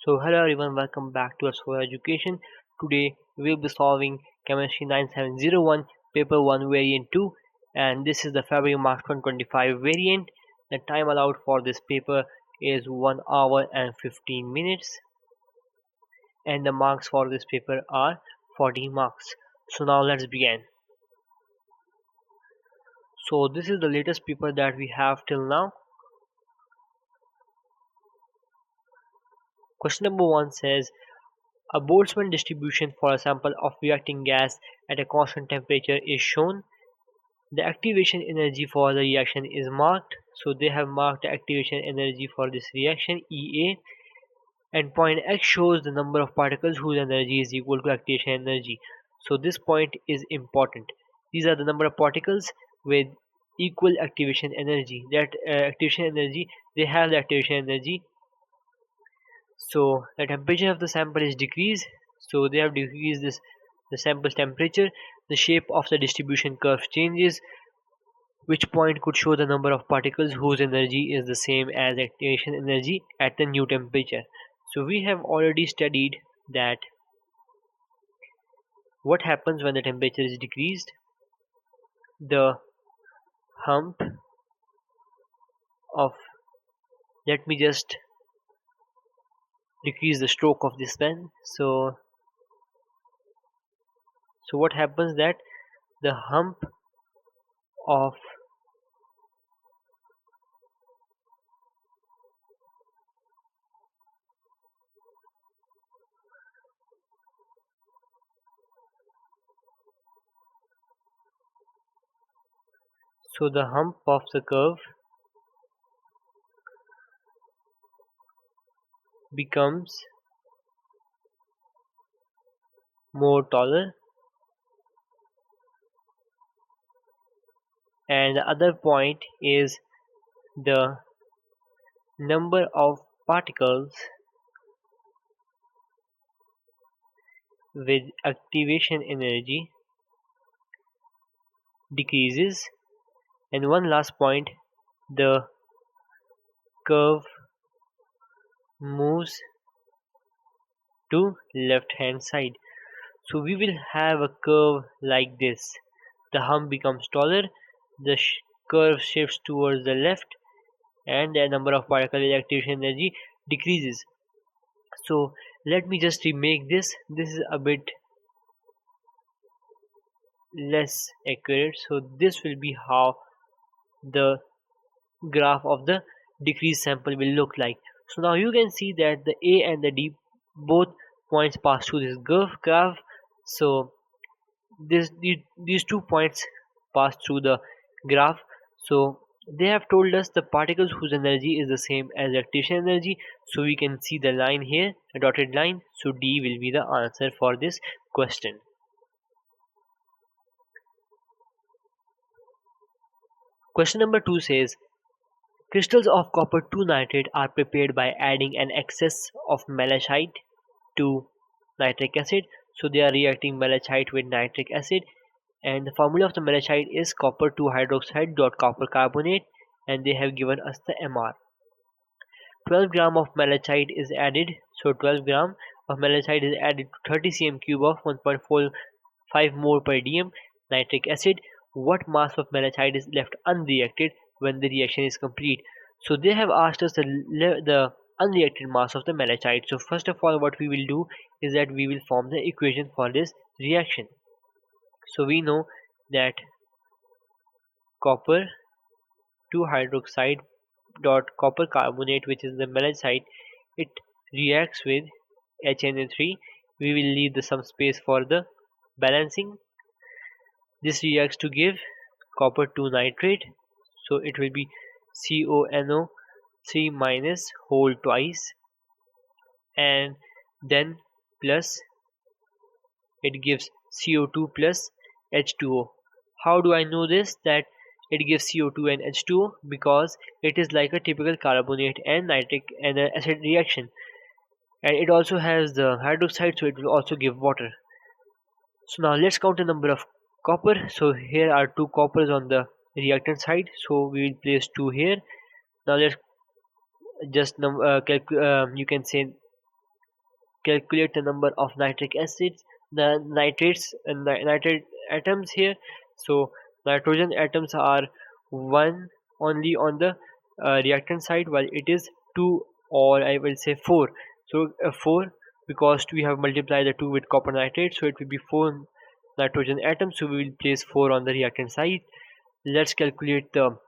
So hello everyone, welcome back to Hasvora Education. Today we'll be solving Chemistry 9701 Paper 1 Variant 2, and this is the February March 2025 variant. The time allowed for this paper is 1 hour and 15 minutes, and the marks for this paper are 40 marks. So now let's begin. So this is the latest paper that we have till now. Question number 1 says, a Boltzmann distribution for a sample of reacting gas at a constant temperature is shown. The activation energy for the reaction is marked. So they have marked the activation energy for this reaction EA, and point X shows the number of particles whose energy is equal to activation energy. So this point is important. These are the number of particles with equal activation energy. That activation energy, they have the activation energy. So the temperature of the sample is decreased, so they have decreased the sample's temperature. The shape of the distribution curve changes, which point could show the number of particles whose energy is the same as activation energy at the new temperature. So we have already studied that what happens when the temperature is decreased. The hump of, let me just decrease the stroke of this pen. So what happens that the hump of the hump of the curve becomes more taller, and the other point is the number of particles with activation energy decreases, and one last point, the curve moves to left hand side. So we will have a curve like this. The hump becomes taller, the curve shifts towards the left, and the number of particles with activation energy decreases. So let me just remake this. This is a bit less accurate. So this will be how the graph of the decreased sample will look like. So now you can see that the A and the D both points pass through this graph. So these 2 points pass through the graph. So they have told us the particles whose energy is the same as activation energy. So we can see the line here, a dotted line. So D will be the answer for this question. Question number 2 says, crystals of copper 2 nitrate are prepared by adding an excess of malachite to nitric acid. So they are reacting malachite with nitric acid, and the formula of the malachite is copper 2 hydroxide dot copper carbonate, and they have given us the MR. 12 gram of malachite is added. So 12 gram of malachite is added to 30 cm cube of 1.45 mole per dm nitric acid. What mass of malachite is left unreacted when the reaction is complete? So they have asked us the unreacted mass of the malachite. So first of all, what we will do is that we will form the equation for this reaction. So we know that copper 2 hydroxide dot copper carbonate, which is the malachite, it reacts with HNO3. We will leave some space for the balancing. This reacts to give copper 2 nitrate, so it will be CONO3 minus whole twice, and then plus, it gives CO2 plus H2O. How do I know this, that it gives CO2 and H2O? Because it is like a typical carbonate and nitric and acid reaction, and it also has the hydroxide, so it will also give water. So now let's count the number of copper. So here are 2 coppers on the reactant side, so we will place 2 here. Now let's just you can say calculate the number of nitric acids, the nitrates and nitrate atoms here. So nitrogen atoms are one only on the reactant side, while it is two, or I will say four. So 4, because we have multiplied the 2 with copper nitrate, so it will be 4 nitrogen atoms, so we will place 4 on the reactant side. Let's calculate the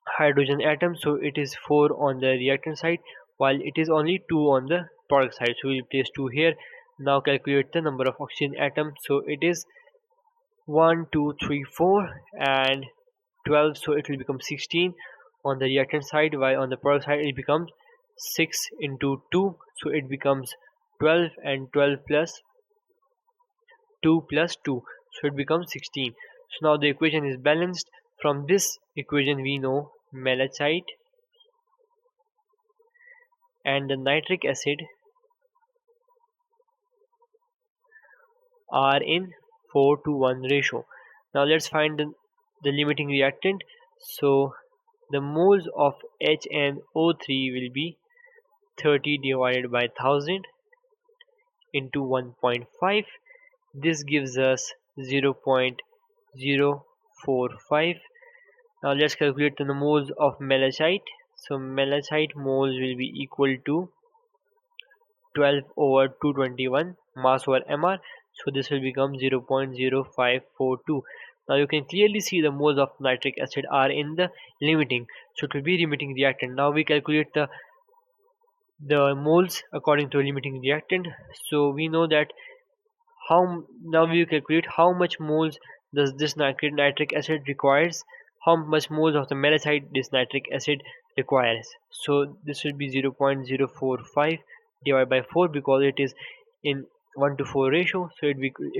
hydrogen atom, so it is 4 on the reactant side, while it is only 2 on the product side, so we will place 2 here. Now calculate the number of oxygen atoms, so it is 1 2 3 4 and 12, so it will become 16 on the reactant side, while on the product side it becomes 6 into 2, so it becomes 12, and 12 plus 2 plus 2, so it becomes 16. So now the equation is balanced. From this equation we know malachite and the nitric acid are in 4 to 1 ratio. Now let's find the limiting reactant. So the moles of HNO3 will be 30 divided by 1000 into 1.5. This gives us 0.045. Now let's calculate the moles of malachite. So malachite moles will be equal to 12 over 221 mass over mR. So this will become 0.0542. Now you can clearly see the moles of nitric acid are in the limiting, so it will be limiting reactant. Now we calculate the moles according to limiting reactant. So we know that now we calculate how much moles does this nitric acid requires, how much moles of the malachite this nitric acid requires. So this will be 0.045 divided by 4, because it is in 1 to 4 ratio, so it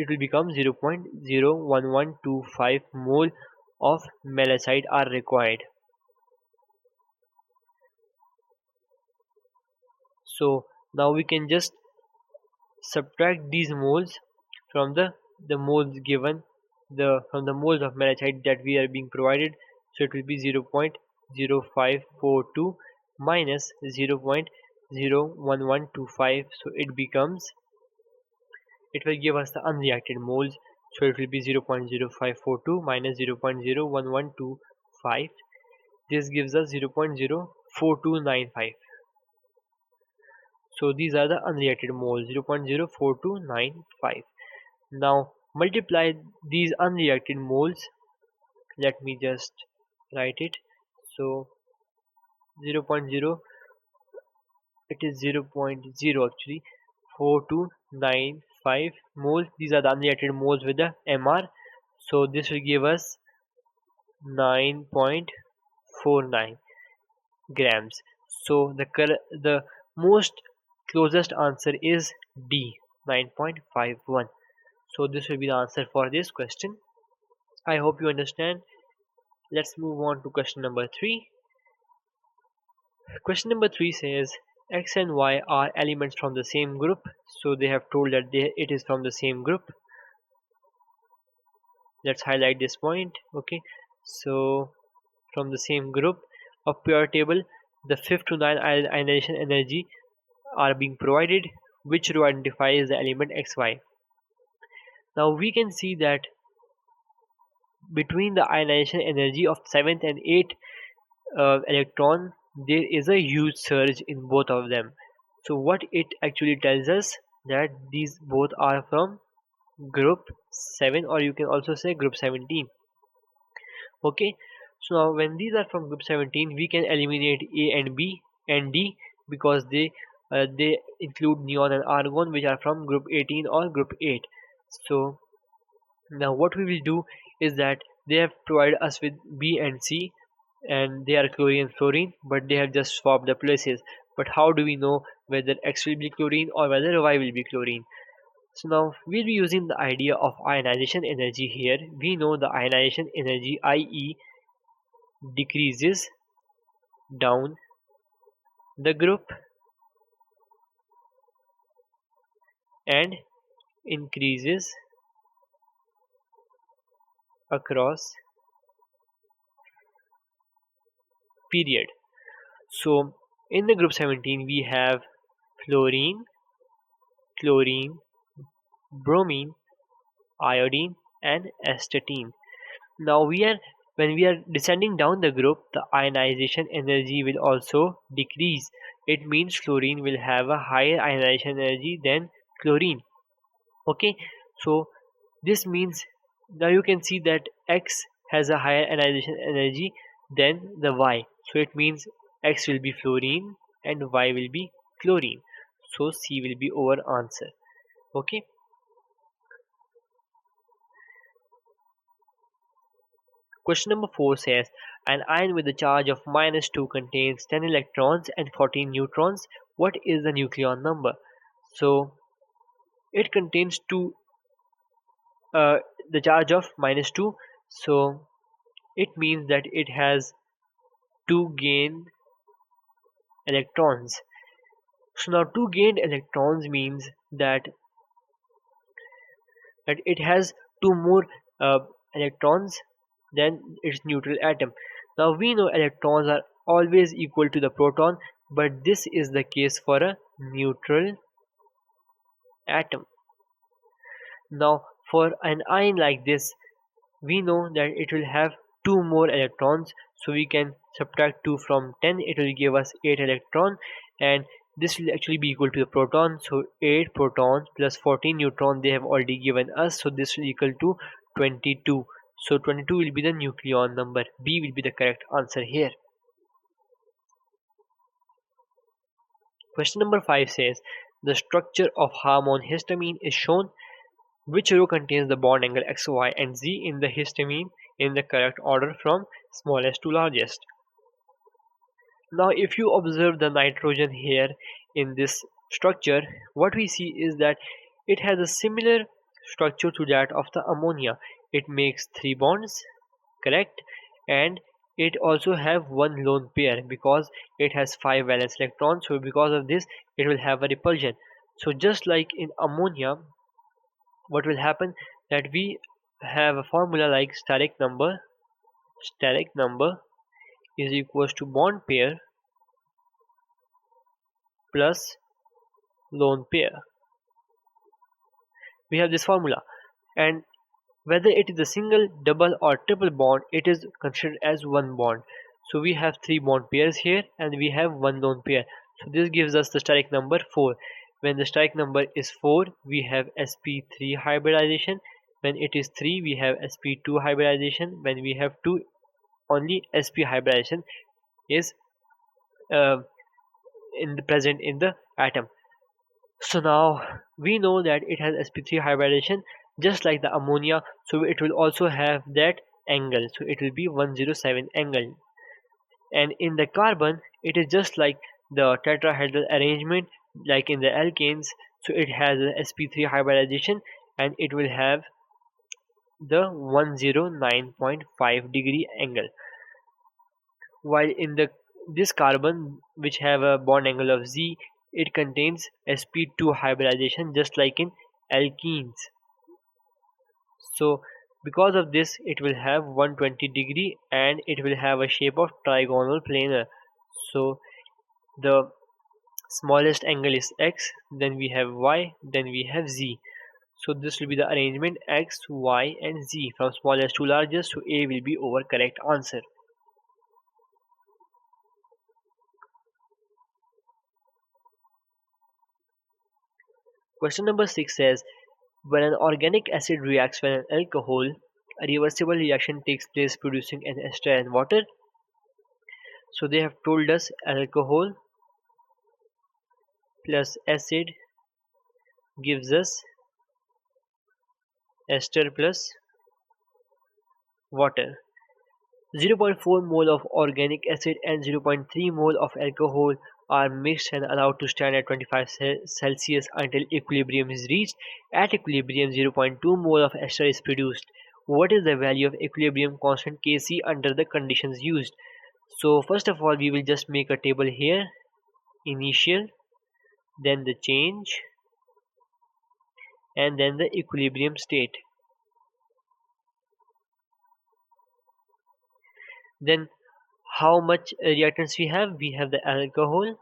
will become 0.01125 mole of malachite are required. So now we can just subtract these moles from the moles given from the moles of malachite that we are being provided. So it will be 0.0542 minus 0.01125, so it will give us the unreacted moles. So it will be 0.0542 minus 0.01125. This gives us 0.04295. So these are the unreacted moles, 0.04295. Now multiply these unreacted moles. Let me just write it. So 0.0, it is 0.0 actually, 4295 moles. These are the unreacted moles with the MR. So this will give us 9.49 grams. So the most closest answer is D, 9.51. So this will be the answer for this question. I hope you understand. Let's move on to question number 3. Question number 3 says X and Y are elements from the same group. So they have told that it is from the same group. Let's highlight this point. Okay, so from the same group of periodic table, the 5th to 9th ionization energy are being provided, which row identifies the element XY. Now we can see that between the ionization energy of 7th and 8th electron, there is a huge surge in both of them. So what it actually tells us that these both are from group 7, or you can also say group 17. Okay, so now when these are from group 17, we can eliminate A and B and D, because they include neon and argon, which are from group 18 or group 8. So now what we will do is that they have provided us with B and C, and they are chlorine and fluorine, but they have just swapped the places. But how do we know whether X will be chlorine or whether Y will be chlorine? So now we'll be using the idea of ionization energy here. We know the ionization energy, IE, decreases down the group and increases across period. So in the group 17 we have fluorine, chlorine, bromine, iodine, and astatine. Now when we are descending down the group, the ionization energy will also decrease. It means chlorine will have a higher ionization energy than chlorine. Okay, so this means now you can see that X has a higher ionization energy than the Y. So it means X will be fluorine and Y will be chlorine. So C will be our answer. Okay. Question number 4 says an ion with a charge of -2 contains 10 electrons and 14 neutrons. What is the nucleon number? So it contains uh, the charge of -2. So it means that it has 2 gained electrons. So now 2 gained electrons means that it has 2 more uh, electrons than its neutral atom. Now we know electrons are always equal to the proton, but this is the case for a neutral atom. Now for an ion like this, we know that it will have 2 more electrons, so we can subtract 2 from 10, it will give us 8 electron, and this will actually be equal to the proton. So 8 protons plus 14 neutron they have already given us, so this will equal to 22. So 22 will be the nucleon number. B will be the correct answer here. Question number 5 says the structure of hormone histamine is shown. Which row contains the bond angle X, Y, and Z in the histamine in the correct order from smallest to largest? Now, if you observe the nitrogen here in this structure, what we see is that it has a similar structure to that of the ammonia. It makes 3 bonds, correct? And it also have one lone pair because it has 5 valence electrons. So because of this, it will have a repulsion. So just like in ammonia, what will happen that we have a formula like steric number is equals to bond pair plus lone pair. We have this formula, and whether it is a single, double, or triple bond, it is considered as one bond. So we have 3 bond pairs here and we have one lone pair. So this gives us the steric number 4. When the steric number is 4, we have sp3 hybridization. When it is 3, we have sp2 hybridization. When we have 2, only sp hybridization is uh, present in the atom. So now we know that it has sp3 hybridization just like the ammonia, so it will also have that angle, so it will be 107 angle. And in the carbon it is just like the tetrahedral arrangement like in the alkanes, so it has a sp3 hybridization and it will have the 109.5 degree angle, while in the this carbon which have a bond angle of Z, it contains sp2 hybridization just like in alkenes. So because of this it will have 120 degree and it will have a shape of trigonal planar. So the smallest angle is X, then we have Y, then we have Z. So this will be the arrangement X, Y, and Z from smallest to largest, so A will be our correct answer. Question number 6 says when an organic acid reacts with an alcohol, a reversible reaction takes place producing an ester and water. So they have told us alcohol plus acid gives us ester plus water. 0.4 mole of organic acid and 0.3 mole of alcohol are mixed and allowed to stand at 25 Celsius until equilibrium is reached. At equilibrium, 0.2 mole of ester is produced. What is the value of equilibrium constant Kc under the conditions used? So first of all, we will just make a table here. Initial, then the change, and then the equilibrium state. Then how much reactants we have? We have the alcohol,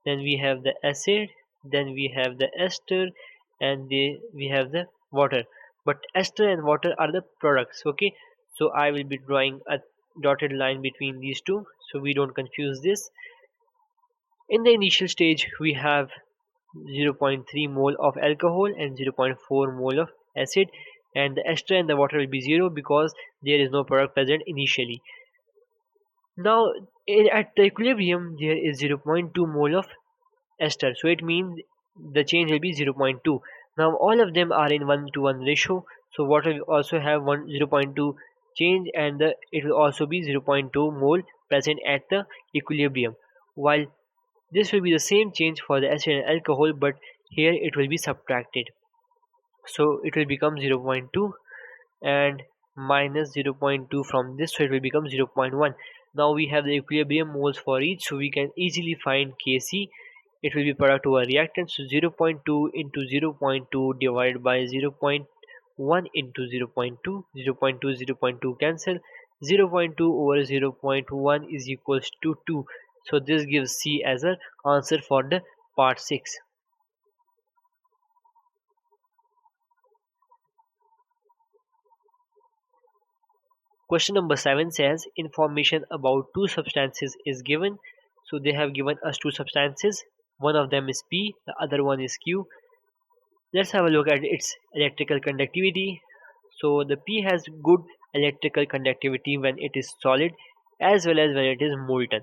then we have the acid, then we have the ester, and we have the water. But ester and water are the products, okay? So I will be drawing a dotted line between these two so we don't confuse this. In the initial stage, we have 0.3 mole of alcohol and 0.4 mole of acid, and the ester and the water will be 0 because there is no product present initially. Now, at the equilibrium, there is 0.2 mole of ester, so it means the change will be 0.2. Now, all of them are in 1 to 1 ratio, so water will also have 0.2 change, and it will also be 0.2 mole present at the equilibrium, while this will be the same change for the acid and alcohol, but here it will be subtracted. So it will become 0.2 and minus 0.2 from this, so it will become 0.1. Now we have the equilibrium moles for each, so we can easily find Kc. It will be product over reactant, so 0.2 into 0.2 divided by 0.1 into 0.2, 0.2, 0.2 cancel, 0.2 over 0.1 is equals to 2. So this gives C as an answer for the part 6. Question number 7 says information about two substances is given. So they have given us two substances. One of them is P, the other one is Q. Let's have a look at its electrical conductivity. So the P has good electrical conductivity when it is solid as well as when it is molten.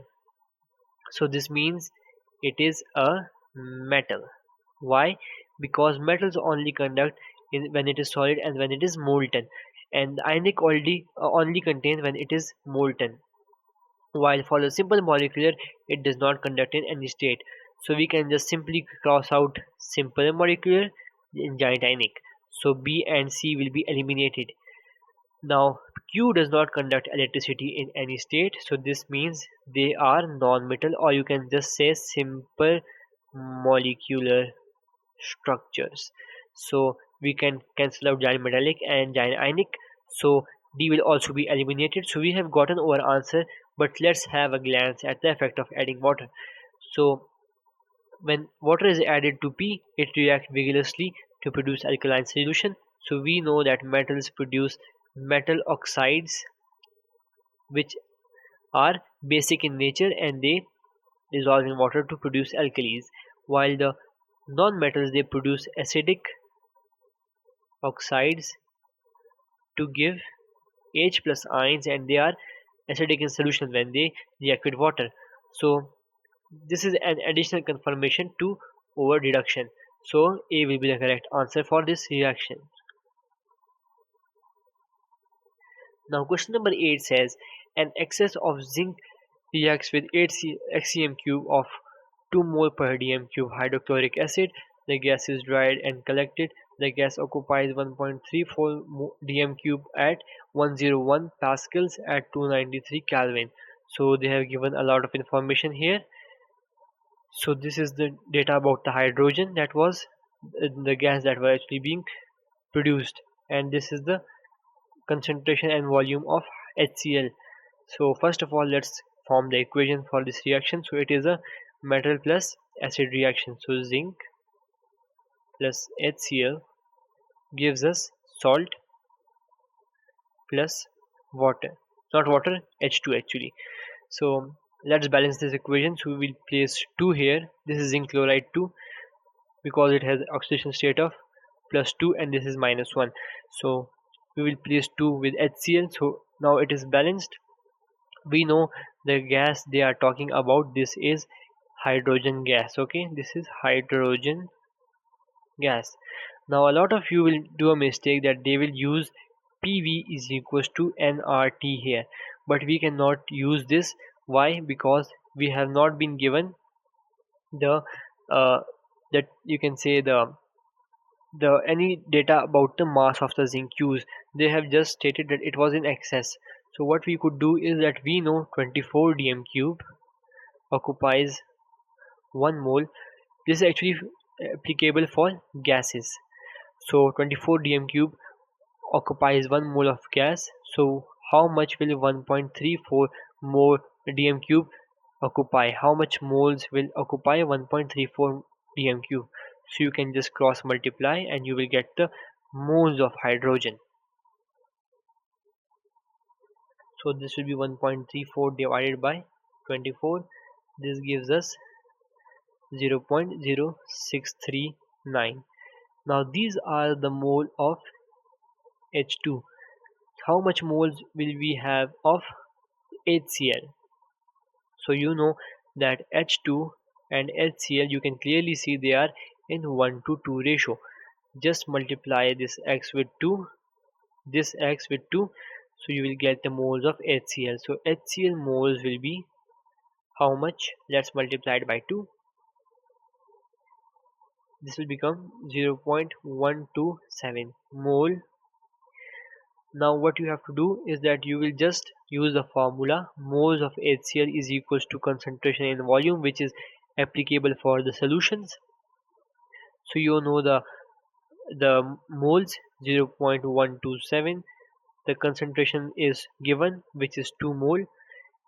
So this means it is a metal. Why? Because metals only conduct when it is solid and when it is molten, and the ionic only contains when it is molten, while for the simple molecular it does not conduct in any state. So we can just simply cross out simple molecular in giant ionic, so B and C will be eliminated. Now Q does not conduct electricity in any state, so this means they are non-metal, or you can just say simple molecular structures. So we can cancel out giant metallic and giant ionic, so D will also be eliminated. So we have gotten our answer, but let's have a glance at the effect of adding water. So when water is added to P, it reacts vigorously to produce alkaline solution. So we know that metals produce metal oxides, which are basic in nature, and they dissolve in water to produce alkalis, while the non-metals they produce acidic oxides to give H plus ions, and they are acidic in solution when they react with water. So this is an additional confirmation to our deduction. So A will be the correct answer for this reaction. Now question number 8 says an excess of zinc reacts with 8 xcm cube of 2 mole per dm cube hydrochloric acid. The gas is dried and collected. The gas occupies 1.34 dm cube at 101 pascals at 293 Kelvin. So they have given a lot of information here. So this is the data about the hydrogen that was the gas that was actually being produced, and this is the concentration and volume of HCl. So first of all, let's form the equation for this reaction. So it is a metal plus acid reaction. So zinc plus HCl gives us salt plus water, not water, H2 actually. So let's balance this equation. So we will place 2 here. This is zinc chloride 2 because it has oxidation state of +2, and this is -1. So we will place 2 with HCl. So now it is balanced. We know the gas they are talking about, this is hydrogen gas. Okay, this is hydrogen gas. Now a lot of you will do a mistake that they will use PV is equals to nRT here, but we cannot use this. Why? Because we have not been given the that you can say the any data about the mass of the zinc used. They have just stated that it was in excess. So what we could do is that we know 24 dm cube occupies 1 mole. This is actually applicable for gases. So 24 dm cube occupies 1 mole of gas. So how much will 1.34 more dm cube occupy. How much moles will occupy? 1.34 dm3. So you can just cross multiply and you will get the moles of hydrogen. So this will be 1.34 divided by 24. This gives us 0.0639. Now these are the mole of H2. How much moles will we have of HCl? So you know that H2 and HCl, you can clearly see they are in 1 to 2 ratio. Just multiply this x with 2, this x with 2, so you will get the moles of HCl. So HCl moles will be how much? Let's multiply it by 2. This will become 0.127 mole. Now what you have to do is that you will just use the formula moles of HCl is equals to concentration in volume, which is applicable for the solutions. So you know the moles 0.127, the concentration is given, which is 2 mole,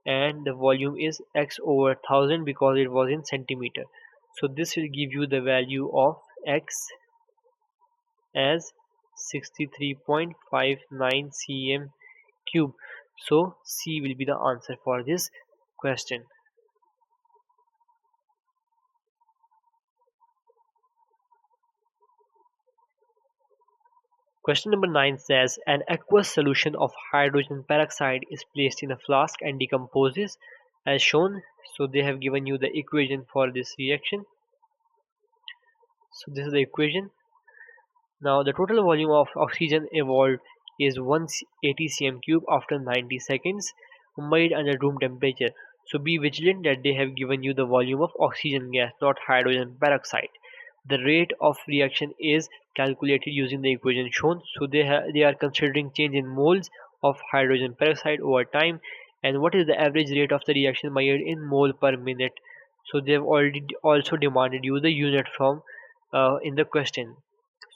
and the volume is x over 1000 because it was in centimeter. So this will give you the value of x as 63.59 cm cube. So C will be the answer for this question. Question number 9 says an aqueous solution of hydrogen peroxide is placed in a flask and decomposes as shown. So they have given you the equation for this reaction. So this is the equation. Now the total volume of oxygen evolved is 180 cm cube after 90 seconds made under room temperature. So be vigilant that they have given you the volume of oxygen gas, not hydrogen peroxide. The rate of reaction is calculated using the equation shown. So they are considering change in moles of hydrogen peroxide over time, and what is the average rate of the reaction measured in mole per minute. So they have already also demanded you the unit from in the question.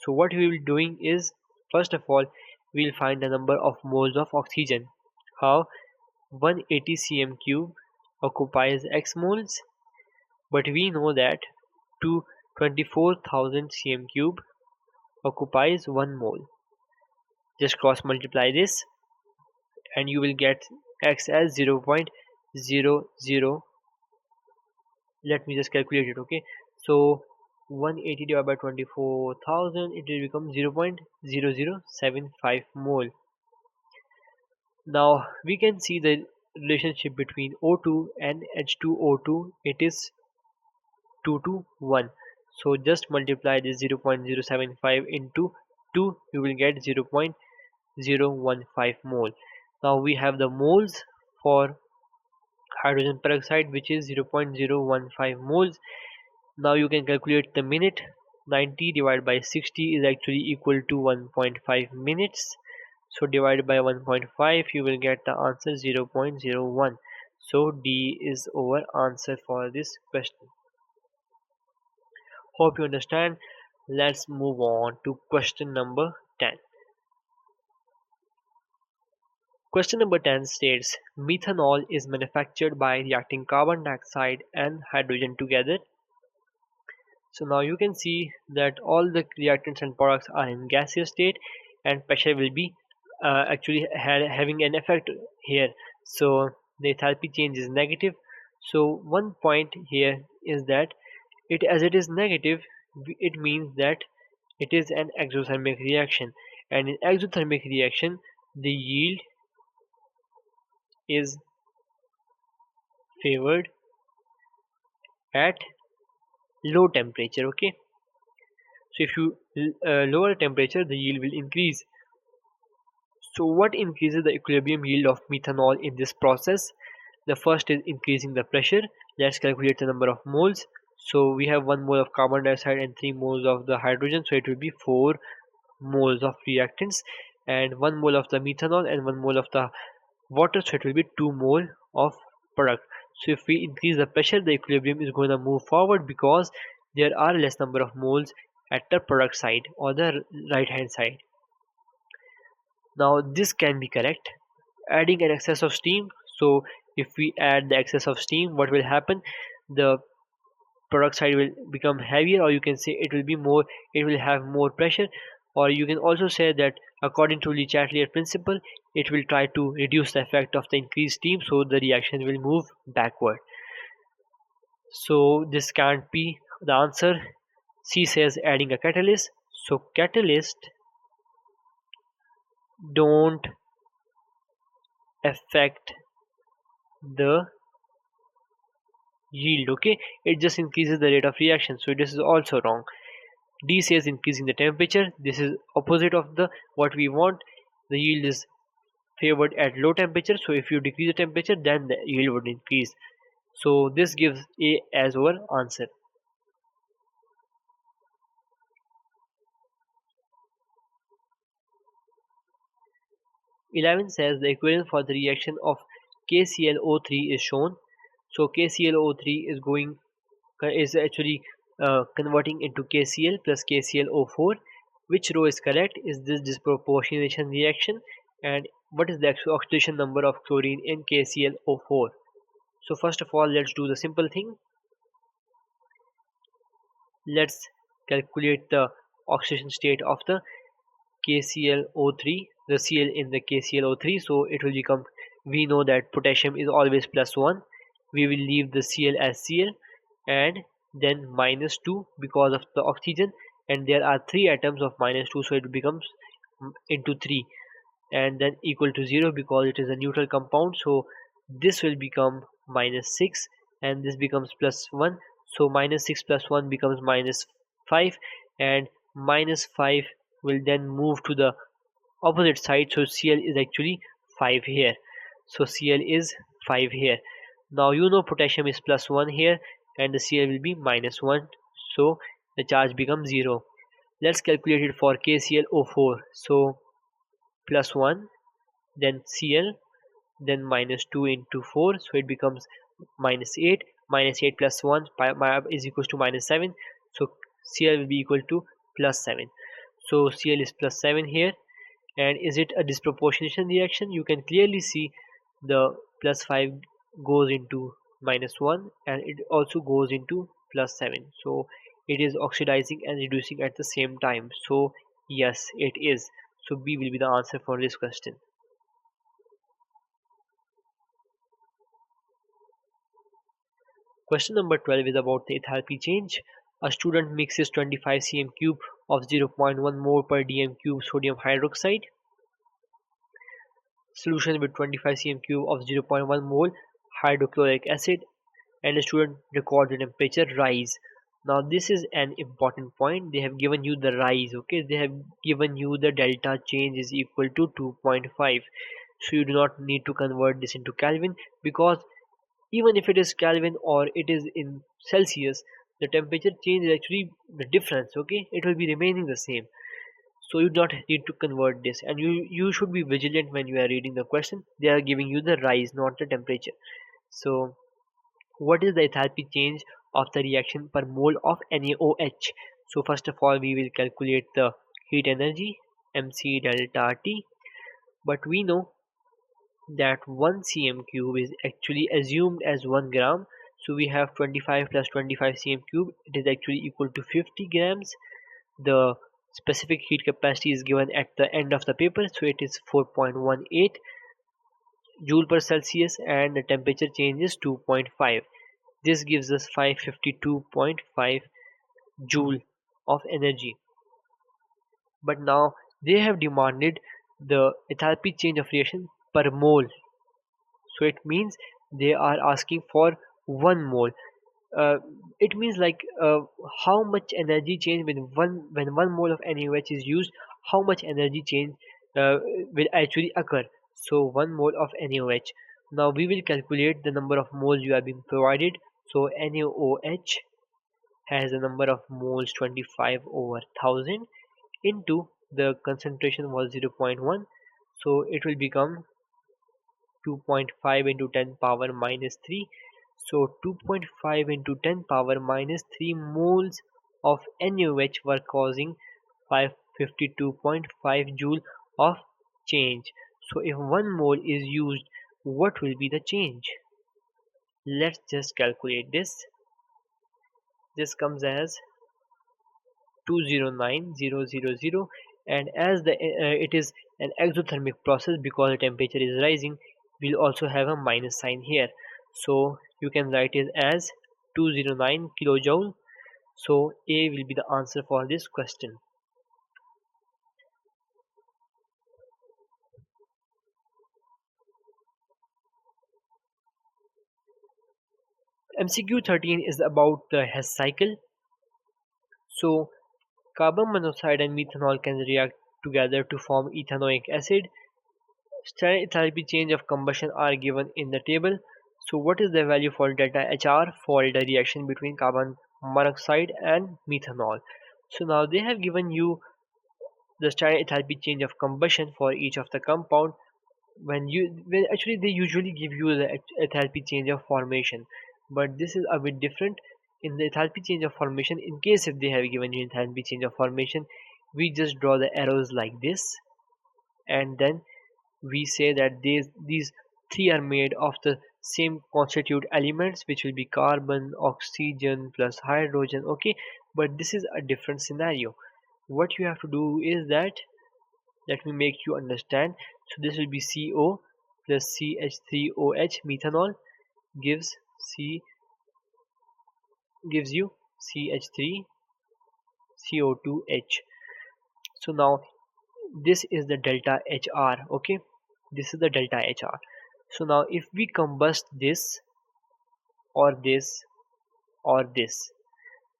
So what we will be doing is, first of all, we will find the number of moles of oxygen. How? 180 cm cube occupies x moles, but we know that 24,000 cm cube occupies 1 mole. Just cross multiply this and you will get x as 0.00. Let me just calculate it, okay? So 180 divided by 24,000, it will become 0.0075 mole. Now we can see the relationship between O2 and H2O2, it is 2 to 1. So just multiply this 0.075 into 2, you will get 0.015 mole. Now we have the moles for hydrogen peroxide, which is 0.015 moles. Now you can calculate the minute. 90 divided by 60 is actually equal to 1.5 minutes. So divided by 1.5, you will get the answer 0.01. So D is our answer for this question. Hope you understand. Let's move on to question number 10. Question number 10 states methanol is manufactured by reacting carbon dioxide and hydrogen together. So now you can see that all the reactants and products are in gaseous state and pressure will be actually having an effect here. So the enthalpy change is negative. So one point here is that as it is negative, it means that it is an exothermic reaction, and in exothermic reaction the yield is favored at low temperature. Okay, so if you lower temperature, the yield will increase. So what increases the equilibrium yield of methanol in this process? The first is increasing the pressure. Let's calculate the number of moles. So we have 1 mole of carbon dioxide and 3 moles of the hydrogen, so it will be 4 moles of reactants, and 1 mole of the methanol and 1 mole of the water, so it will be 2 mole of product. So if we increase the pressure, the equilibrium is going to move forward because there are less number of moles at the product side or the right hand side. Now this can be correct. Adding an excess of steam, so if we add the excess of steam, what will happen? The product side will become heavier, or you can say it will be more, it will have more pressure, or you can also say that according to Le Chatelier's principle, it will try to reduce the effect of the increased steam, so the reaction will move backward. So this can't be the answer. C says adding a catalyst. So catalyst don't affect the yield, okay, it just increases the rate of reaction, so this is also wrong. D says increasing the temperature. This is opposite of the what we want. The yield is favored at low temperature, so if you decrease the temperature, then the yield would increase. So this gives A as our answer. 11 says the equation for the reaction of KClO3 is shown. So KClO3 is actually converting into KCl plus KClO4. Which row is correct? Is this disproportionation reaction? And what is the oxidation number of chlorine in KClO4? So first of all, let's do the simple thing. Let's calculate the oxidation state of the KClO3, the Cl in the KClO3. So it will become, we know that potassium is always +1. We will leave the Cl as Cl, and then -2 because of the oxygen, and there are 3 atoms of -2, so it becomes into 3, and then equal to 0 because it is a neutral compound, so this will become -6, and this becomes +1, so -6 plus 1 becomes -5, and -5 will then move to the opposite side, so Cl is actually 5 here. So Cl is 5 here. Now you know potassium is +1 here, and the Cl will be -1, so the charge becomes 0. Let's calculate it for KClO4. So +1, then Cl, then -2 into 4, so it becomes -8. -8 plus 1 is equals to -7, so Cl will be equal to +7. So Cl is +7 here. And is it a disproportionation reaction? You can clearly see the +5 goes into -1, and it also goes into +7. So it is oxidizing and reducing at the same time. So yes, it is. So B will be the answer for this question. Question number 12 is about the enthalpy change. A student mixes 25 cm cube of 0.1 mole per dm cube sodium hydroxide solution with 25 cm cube of 0.1 mole hydrochloric acid, and the student records the temperature rise. Now this is an important point. They have given you the rise, okay, they have given you the delta change is equal to 2.5, so you do not need to convert this into Kelvin, because even if it is Kelvin or it is in Celsius, the temperature change is actually the difference, okay, it will be remaining the same. So you do not need to convert this, and you should be vigilant when you are reading the question. They are giving you the rise, not the temperature. So what is the enthalpy change of the reaction per mole of NaOH? So first of all, we will calculate the heat energy, mc delta T, but we know that 1 cm cube is actually assumed as 1 gram, so we have 25 plus 25 cm cube, it is actually equal to 50 grams. The specific heat capacity is given at the end of the paper, so it is 4.18 joule per Celsius, and the temperature change is 2.5. This gives us 552.5 joule of energy. But now they have demanded the enthalpy change of reaction per mole, so it means they are asking for 1 mole. uh, it means like how much energy change when 1 mole of NaOH is used, how much energy change will actually occur. So 1 mole of NaOH. Now we will calculate the number of moles you have been provided. So NaOH has a number of moles 25 over 1000 into the concentration was 0.1, so it will become 2.5 into 10 power minus 3. So 2.5 into 10 power minus 3 moles of NaOH were causing 552.5 joule of change. So if 1 mole is used, what will be the change? Let's just calculate this. This comes as 209000, and as it is an exothermic process, because the temperature is rising, we'll also have a minus sign here, so you can write it as 209 kilojoule. So A will be the answer for this question. MCQ 13 is about the Hess cycle. So carbon monoxide and methanol can react together to form ethanoic acid. Standard enthalpy change of combustion are given in the table. So what is the value for delta HR for the reaction between carbon monoxide and methanol? So now they have given you the standard enthalpy change of combustion for each of the compound. When actually they usually give you the enthalpy change of formation, but this is a bit different. In the enthalpy change of formation, in case if they have given you enthalpy change of formation, we just draw the arrows like this, and then we say that these three are made of the same constitute elements, which will be carbon, oxygen plus hydrogen. Okay, but this is a different scenario. What you have to do is that, let me make you understand. So this will be CO plus CH3OH. Methanol gives C gives you CH3CO2H. So now this is the delta HR. Okay, this is the delta HR. So now if we combust this or this or this,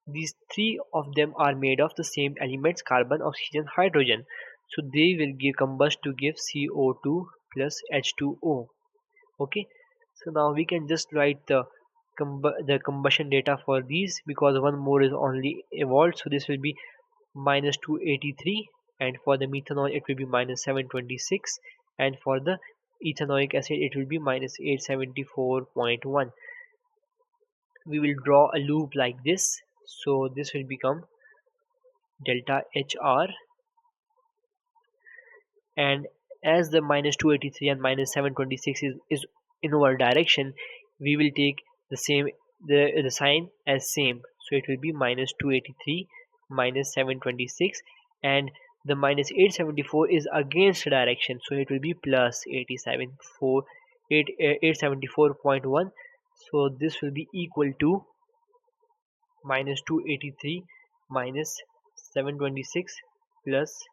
these three of them are made of the same elements, carbon, oxygen, hydrogen. So they will give combust to give CO2 plus H2O. Okay, so now we can just write the combustion data for these, because one more is only evolved. So this will be minus 283, and for the methanol it will be minus 726, and for the ethanoic acid it will be minus 874.1. We will draw a loop like this, so this will become delta HR, and as the minus 283 and minus 726 is in our direction, we will take the sign as same, so it will be minus 283 minus 726, and the minus 874 is against direction, so it will be plus 874.1. So this will be equal to minus 283 minus 726 plus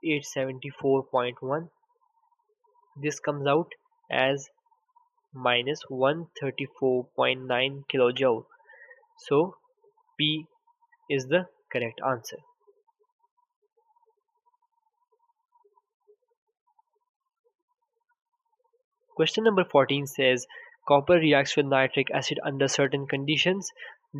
874.1. This comes out as minus 134.9 kilojoule. So P is the correct answer. Question number 14 says copper reacts with nitric acid under certain conditions.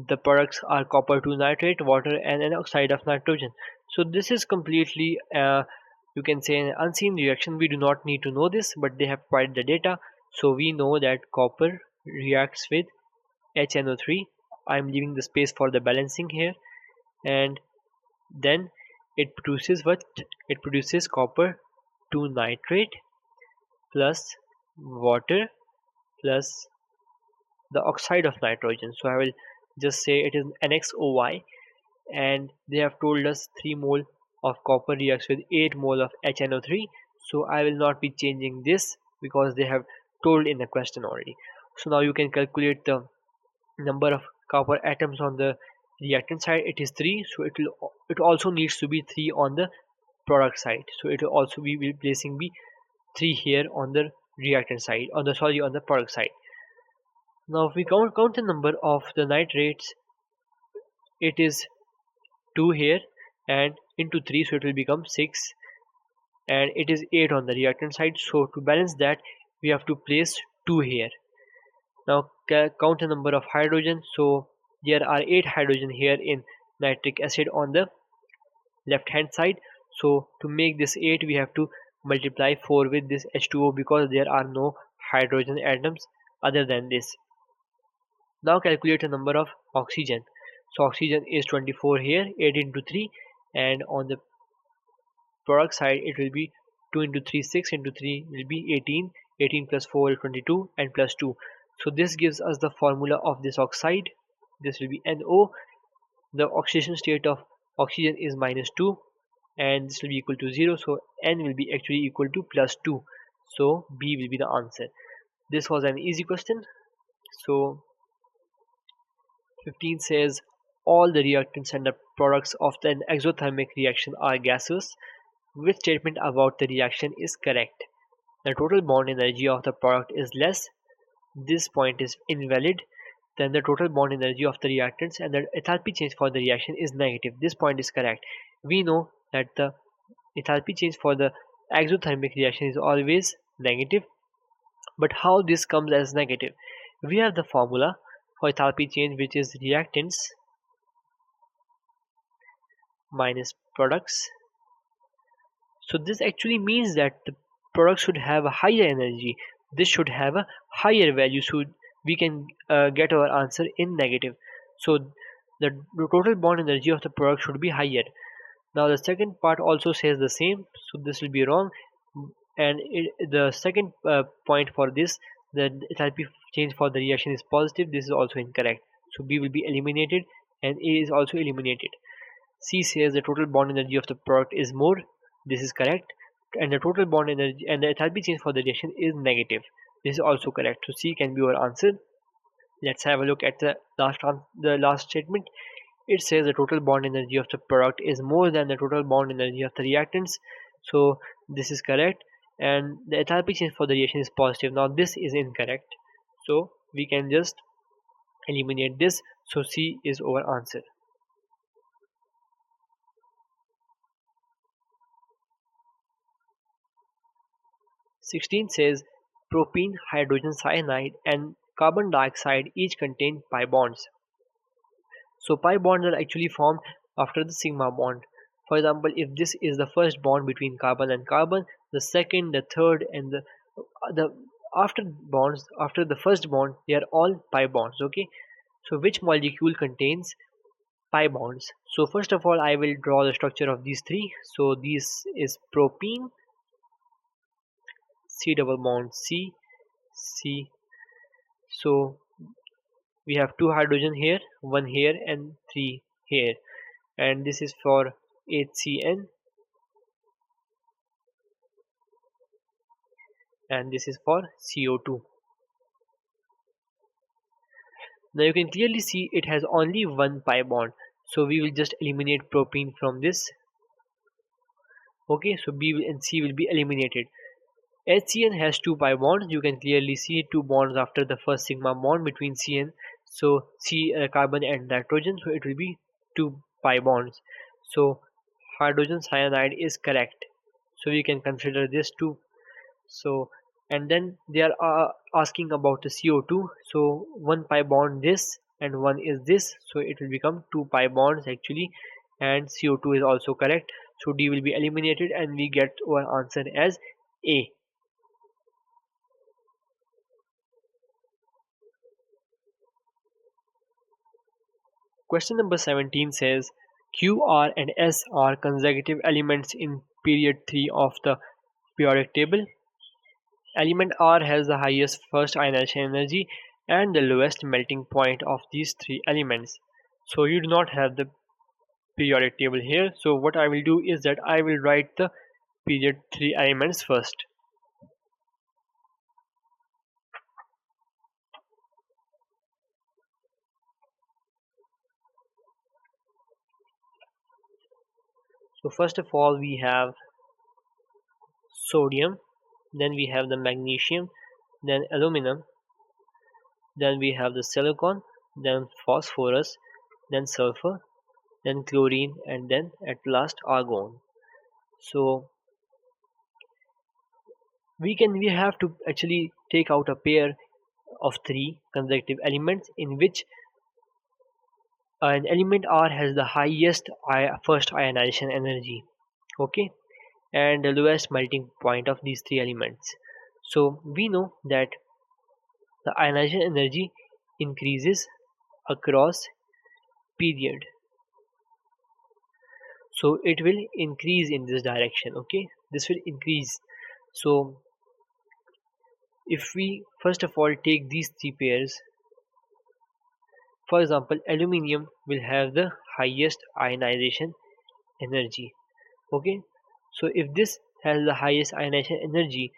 The products are copper 2 nitrate, water, and an oxide of nitrogen. So this is completely you can say an unseen reaction. We do not need to know this, but they have provided the data. So we know that copper reacts with HNO3. I'm leaving the space for the balancing here, and then it produces what? It produces copper 2 nitrate plus water plus the oxide of nitrogen. So I will just say it is NXOY, and they have told us 3 mole of copper reacts with 8 mole of HNO3. So I will not be changing this because they have told in the question already. So now you can calculate the number of copper atoms on the reactant side. It is 3, so it also needs to be 3 on the product side. So it will also be replacing be 3 here on the reactant side, on the product side. Now if we count the number of the nitrates, it is 2 here and into 3, so it will become 6, and it is 8 on the reactant side. So to balance that, we have to place 2 here. Now count the number of hydrogen. So there are 8 hydrogen here in nitric acid on the left hand side. So to make this 8, we have to multiply 4 with this H2O, because there are no hydrogen atoms other than this. Now calculate the number of oxygen. So oxygen is 24 here, 8 into 3, and on the product side it will be 2 into 3, 6 into 3 will be 18, 18 plus 4 is 22, and plus 2. So this gives us the formula of this oxide. This will be NO. The oxidation state of oxygen is -2, and this will be equal to 0, so N will be actually equal to +2. So B will be the answer. This was an easy question. So 15 says all the reactants and the products of an exothermic reaction are gaseous. Which statement about the reaction is correct? The total bond energy of the product is less. This point is invalid. Then the total bond energy of the reactants and the enthalpy change for the reaction is negative. This point is correct. We know that the enthalpy change for the exothermic reaction is always negative. But how this comes as negative? We have the formula for enthalpy change, which is reactants minus products. So this actually means that the product should have a higher energy. This should have a higher value, so we can get our answer in negative. So the total bond energy of the product should be higher. Now the second part also says the same, so this will be wrong. And the second point for this, the enthalpy change for the reaction is positive. This is also incorrect. So B will be eliminated and A is also eliminated. C says the total bond energy of the product is more. This is correct. And the total bond energy and the enthalpy change for the reaction is negative. This is also correct. So C can be our answer. Let's have a look at the last statement. It says the total bond energy of the product is more than the total bond energy of the reactants. So this is correct. And the enthalpy change for the reaction is positive. Now this is incorrect. So we can just eliminate this. So C is our answer. 16 says propene, hydrogen cyanide, and carbon dioxide each contain pi bonds. So pi bonds are actually formed after the sigma bond. For example, if this is the first bond between carbon and carbon, the second, the third, and the after bonds after the first bond, they are all pi bonds. Okay. So which molecule contains pi bonds? So first of all, I will draw the structure of these three. So this is propene, C double bond C, C. So we have two hydrogen here, one here and three here, and this is for HCN, and this is for CO2. Now you can clearly see it has only one pi bond, so we will just eliminate propene from this. Okay, so B and C will be eliminated. HCN has two pi bonds. You can clearly see two bonds after the first sigma bond between CN. So C carbon and nitrogen. So it will be two pi bonds. So hydrogen cyanide is correct. So we can consider this too. So and then they are asking about the CO2. So one pi bond this and one is this. So it will become two pi bonds actually, and CO2 is also correct. So D will be eliminated and we get our answer as A. Question number 17 says Q, R, and S are consecutive elements in period 3 of the periodic table. Element R has the highest first ionization energy and the lowest melting point of these three elements. So you do not have the periodic table here. So what I will do is that I will write the period 3 elements first. So first of all we have sodium, then we have the magnesium, then aluminum, then we have the silicon, then phosphorus, then sulfur, then chlorine, and then at last argon. So we have to actually take out a pair of three consecutive elements in which an element R has the highest first ionization energy, okay, and the lowest melting point of these three elements. So we know that the ionization energy increases across period, so it will increase in this direction. Okay, this will increase. So If we first of all take these three pairs, for example, aluminium will have the highest ionization energy. Okay, so if this has the highest ionization energy,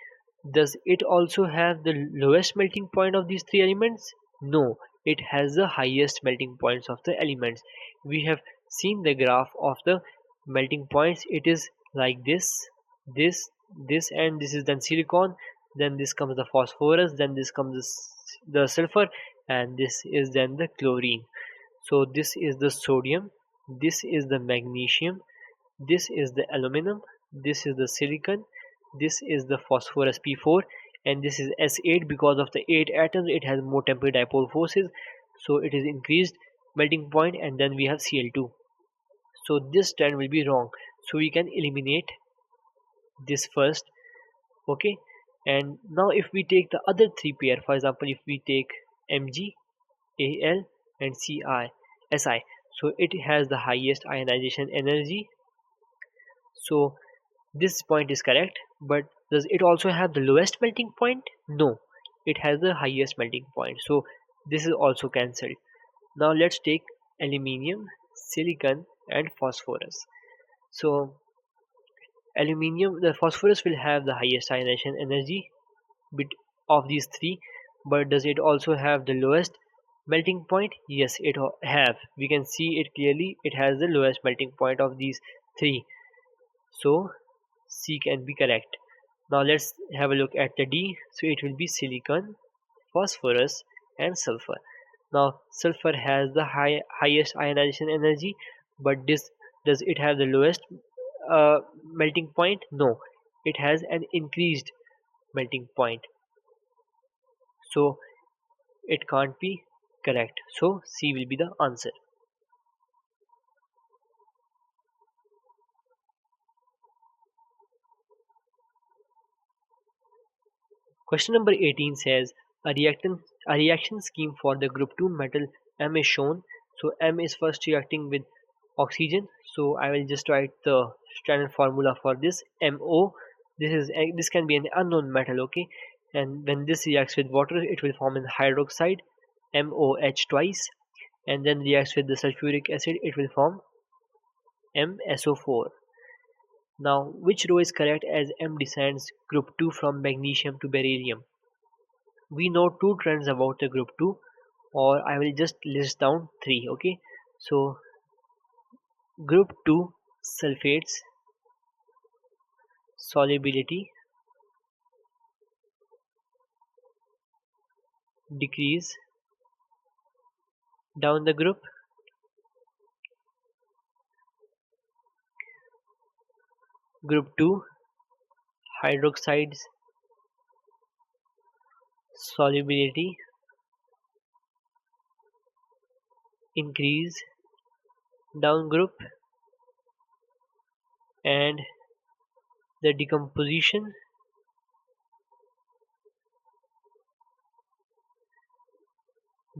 does it also have the lowest melting point of these three elements? No, it has the highest melting points of the elements. We have seen the graph of the melting points. It is like this, this, and this is then silicon, then this comes the phosphorus, then this comes the sulfur, and this is then the chlorine. So this is the sodium, this is the magnesium, this is the aluminum, this is the silicon, this is the phosphorus P4, and this is S8. Because of the 8 atoms, it has more temporary dipole forces, so it is increased melting point, and then we have Cl2. So this trend will be wrong, so we can eliminate this first. Okay, and now if we take the other three pair, for example, if we take Mg, Al, and Si, so it has the highest ionization energy. So this point is correct, but does it also have the lowest melting point? No, it has the highest melting point. So this is also cancelled. Now let's take aluminium, silicon, and phosphorus. So aluminium, the phosphorus will have the highest ionization energy bit of these three, but does it also have the lowest melting point? Yes, it have. We can see it clearly. It has the lowest melting point of these three. So C can be correct. Now let's have a look at the D. So it will be silicon, phosphorus, and sulfur. Now sulfur has the highest ionization energy, but does it have the lowest melting point? No, it has an increased melting point. So it can't be correct. So C will be the answer. Question number 18 says a reaction scheme for the group 2 metal M is shown. So M is first reacting with oxygen. So I will just write the standard formula for this. MO. This can be an unknown metal, okay? And when this reacts with water, it will form an hydroxide, MOH twice, and then reacts with the sulfuric acid, it will form MSO4. Now, which row is correct as M descends group 2 from magnesium to beryllium? We know two trends about the group 2, or I will just list down three, okay? So, group 2 sulfates solubility decrease down the group. Group 2 hydroxides solubility increase down group, and the decomposition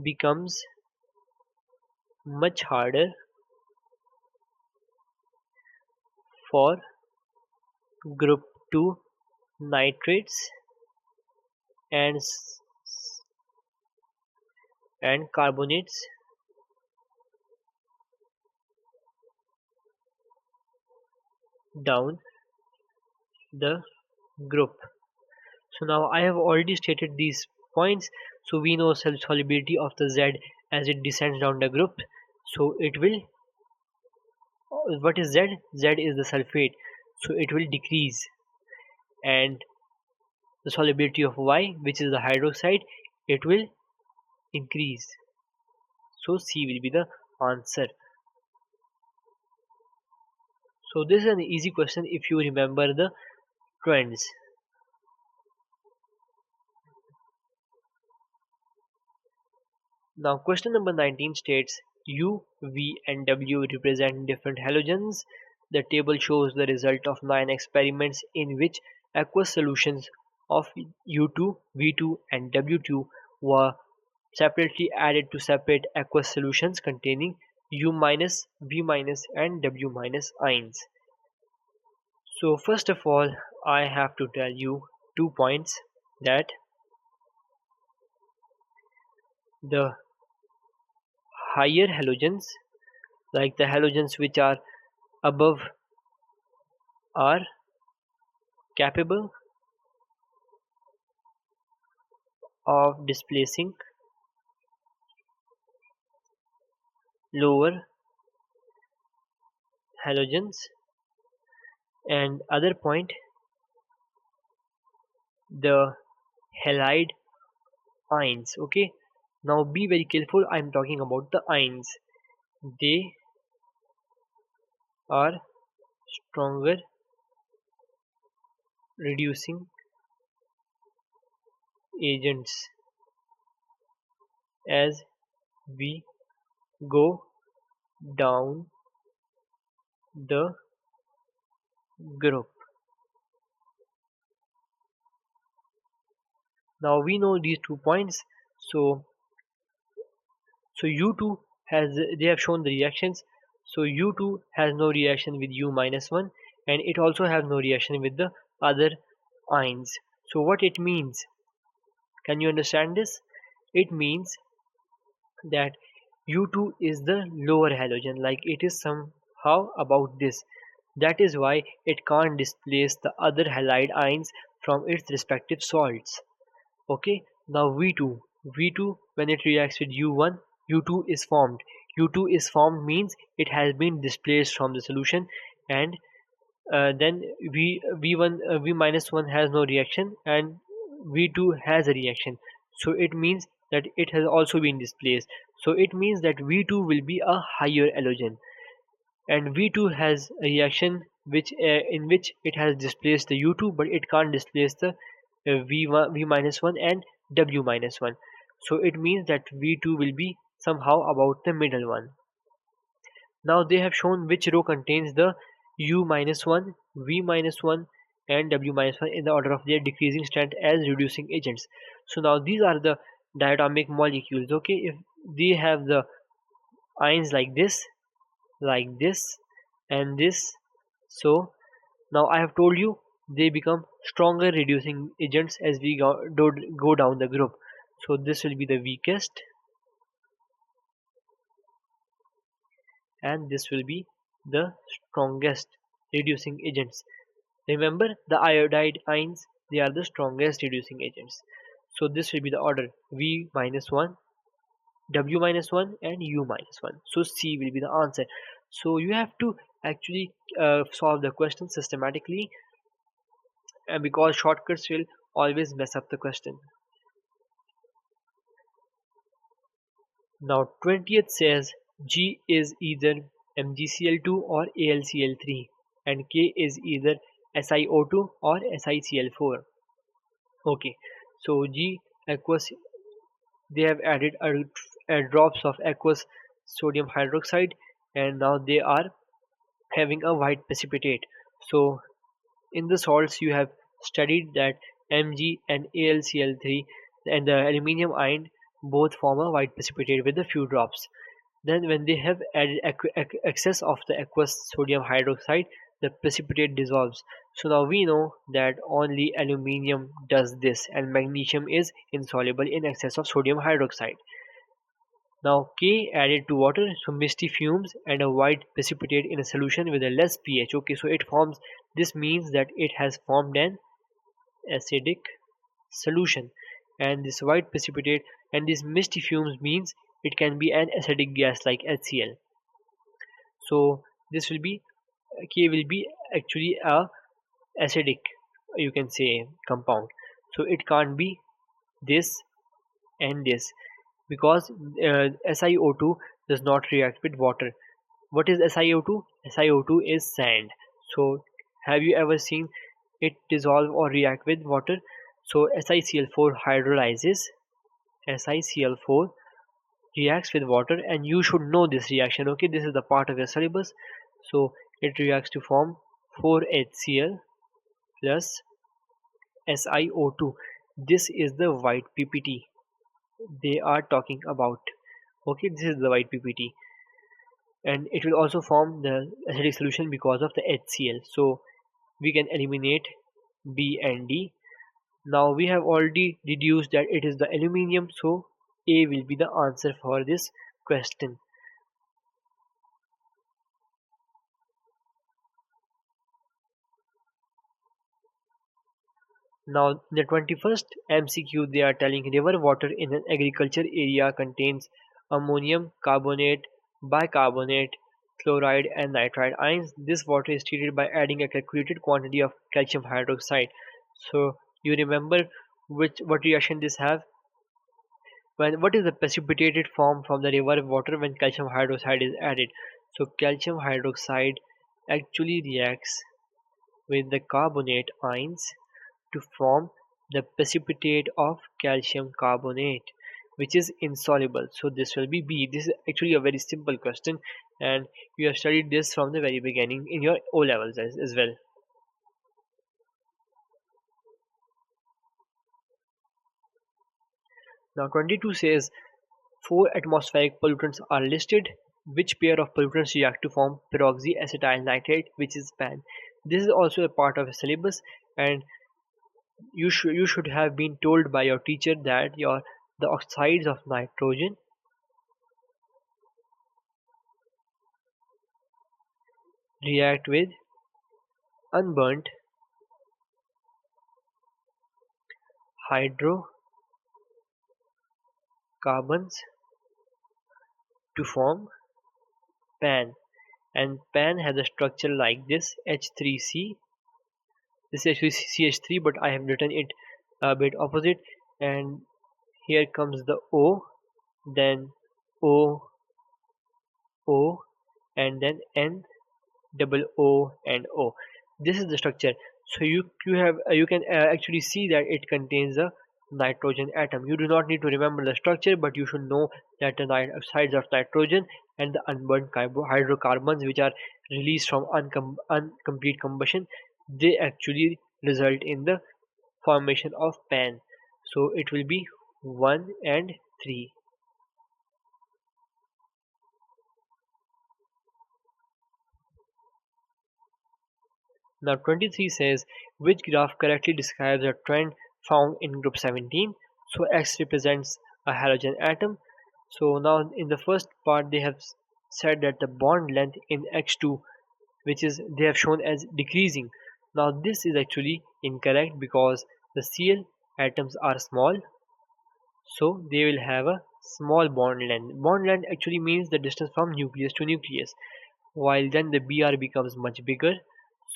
becomes much harder for group 2 nitrates and carbonates down the group. So now I have already stated these points, so we know solubility of the Z as it descends down the group. So it will, what is Z? Z is the sulfate, so it will decrease, and the solubility of Y, which is the hydroxide, it will increase. So C will be the answer. So this is an easy question if you remember the trends. Now question number 19 states U, V and W represent different halogens. The table shows the result of 9 experiments in which aqueous solutions of U2, V2 and W2 were separately added to separate aqueous solutions containing U-, V- and W- ions. So first of all, I have to tell you 2 points that the higher halogens, like the halogens which are above, are capable of displacing lower halogens. And other point, the halide ions. Okay, now be very careful, I'm talking about the ions. They are stronger reducing agents as we go down the group. Now we know these 2 points. So U2 has, they have shown the reactions. So U2 has no reaction with U minus 1, and it also has no reaction with the other ions. So what it means, can you understand this? It means that U2 is the lower halogen, like it is somehow about this. That is why it can't displace the other halide ions from its respective salts. Okay, now V2 when it reacts with U1, U2 is formed. U2 is formed means it has been displaced from the solution, and then V minus 1 has no reaction, and V2 has a reaction. So it means that it has also been displaced. So it means that V2 will be a higher halogen, and V2 has a reaction which in which it has displaced the U2, but it can't displace the V1, V minus 1 and W minus 1. So it means that V2 will be somehow about the middle one. Now they have shown which row contains the U minus 1, V minus 1 and W minus 1 in the order of their decreasing strength as reducing agents. So now these are the diatomic molecules. Okay, if they have the ions like this, and this, so now I have told you they become stronger reducing agents as we go down the group. So this will be the weakest, and this will be the strongest reducing agents. Remember, the iodide ions, they are the strongest reducing agents. So this will be the order: V minus 1, W minus 1 and U minus 1. So C will be the answer. So you have to actually solve the question systematically, and because shortcuts will always mess up the question. Now 20th says G is either MgCl2 or AlCl3, and K is either SiO2 or SiCl4. Okay, so G aqueous, they have added drops of aqueous sodium hydroxide, and now they are having a white precipitate. So in the salts you have studied that Mg and AlCl3 and the aluminium ion both form a white precipitate with a few drops. Then when they have added excess of the aqueous sodium hydroxide, the precipitate dissolves. So now we know that only aluminium does this, and magnesium is insoluble in excess of sodium hydroxide. Now K added to water, so misty fumes and a white precipitate in a solution with a less pH. Okay, so it forms, this means that it has formed an acidic solution, and this white precipitate and these misty fumes means it can be an acidic gas like HCl. So this will be, K will be actually a acidic, you can say, compound. So it can't be this and this, because SiO2 does not react with water. What is SiO2? SiO2 is sand. So have you ever seen it dissolve or react with water? So SiCl4 hydrolyzes. SiCl4 reacts with water, and you should know this reaction. Okay, this is the part of your syllabus. So it reacts to form 4HCl plus SiO2. This is the white PPT they are talking about. Okay, this is the white PPT, and it will also form the acidic solution because of the HCl. So we can eliminate B and D. Now we have already deduced that it is the aluminium, so A will be the answer for this question. Now, in the 21st MCQ, they are telling river water in an agriculture area contains ammonium carbonate, bicarbonate, chloride, and nitrite ions. This water is treated by adding a calculated quantity of calcium hydroxide. So, you remember what reaction this have? What is the precipitated form from the river water when calcium hydroxide is added? So, calcium hydroxide actually reacts with the carbonate ions to form the precipitate of calcium carbonate, which is insoluble. So this will be B. This is actually a very simple question, and you have studied this from the very beginning in your O levels as well. Now 22 says 4 atmospheric pollutants are listed. Which pair of pollutants react to form peroxyacetyl nitrate, which is PAN? This is also a part of a syllabus, and you should have been told by your teacher that the oxides of nitrogen react with unburnt hydrocarbons to form PAN, and PAN has a structure like this H3C. This is actually CH3, but I have written it a bit opposite, and here comes the O, then O, O, and then N, double O, and O. This is the structure. So you can actually see that it contains a nitrogen atom. You do not need to remember the structure, but you should know that the sides of nitrogen and the unburned hydrocarbons which are released from incomplete combustion, they actually result in the formation of PAN. So it will be 1 and 3. Now 23 says which graph correctly describes a trend found in group 17. So X represents a halogen atom. So now in the first part they have said that the bond length in X2, which is they have shown as decreasing. Now this is actually incorrect because the Cl atoms are small, so they will have a small bond length. Bond length actually means the distance from nucleus to nucleus, while then the Br becomes much bigger,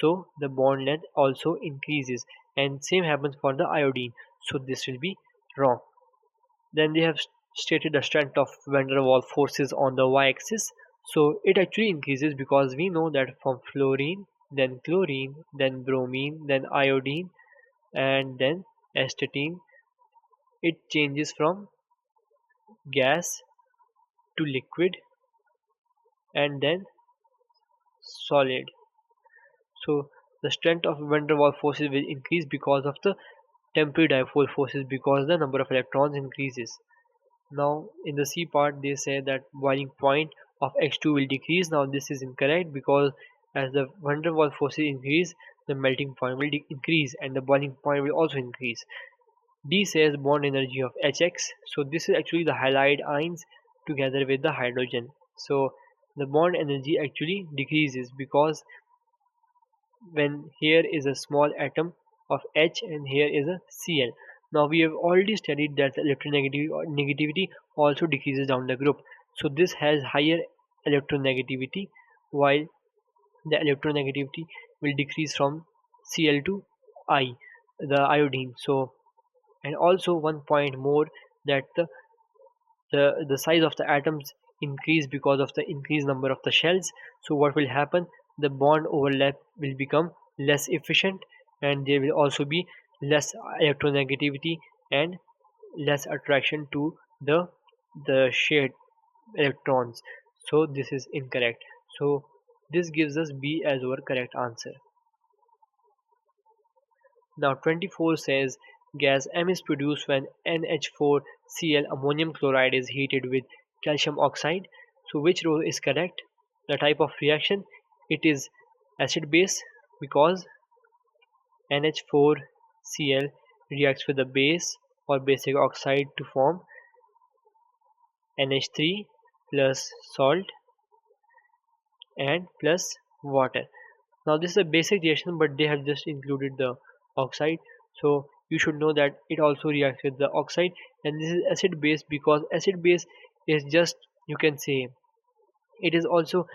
so the bond length also increases, and same happens for the iodine, so this will be wrong. Then they have stated the strength of van der Waals forces on the y-axis, so it actually increases because we know that from fluorine, then chlorine, then bromine, then iodine, and then astatine, it changes from gas to liquid and then solid. So the strength of van der Waals forces will increase because of the temporary dipole forces because the number of electrons increases. Now in the C part they say that boiling point of X2 will decrease. Now this is incorrect because as the van der Waals forces increase, the melting point will increase and the boiling point will also increase. D says bond energy of Hx. So this is actually the halide ions together with the hydrogen. So the bond energy actually decreases because when here is a small atom of H and here is a Cl. Now we have already studied that the electronegativity also decreases down the group. So this has higher electronegativity while the electronegativity will decrease from Cl to I, the iodine. So and also one point more that the size of the atoms increase because of the increased number of the shells. So what will happen, the bond overlap will become less efficient and there will also be less electronegativity and less attraction to the shared electrons. So this is incorrect, so this gives us B as our correct answer. Now 24 says gas M is produced when NH4Cl ammonium chloride is heated with calcium oxide. So which row is correct? The type of reaction, it is acid base because NH4Cl reacts with the base or basic oxide to form NH3 plus salt and plus water. Now this is a basic reaction, but they have just included the oxide. So you should know that it also reacts with the oxide, and this is acid base because acid base is just, you can say, it is also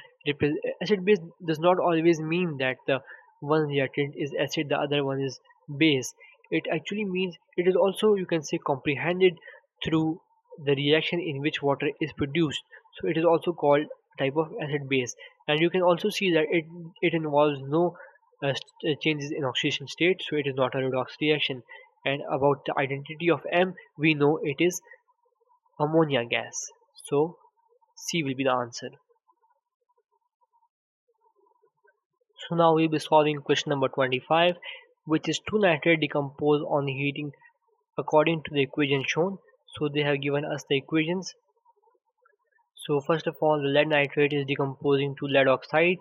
acid base does not always mean that the one reactant is acid, the other one is base. It actually means it is also, you can say, comprehended through the reaction in which water is produced. So it is also called type of acid base, and you can also see that it involves no changes in oxidation state, so it is not a redox reaction. And about the identity of M, we know it is ammonia gas, so C will be the answer. So now we'll be solving question number 25, which is 2 nitrate decompose on heating according to the equation shown. So they have given us the equations. So first of all, the lead nitrate is decomposing to lead oxide,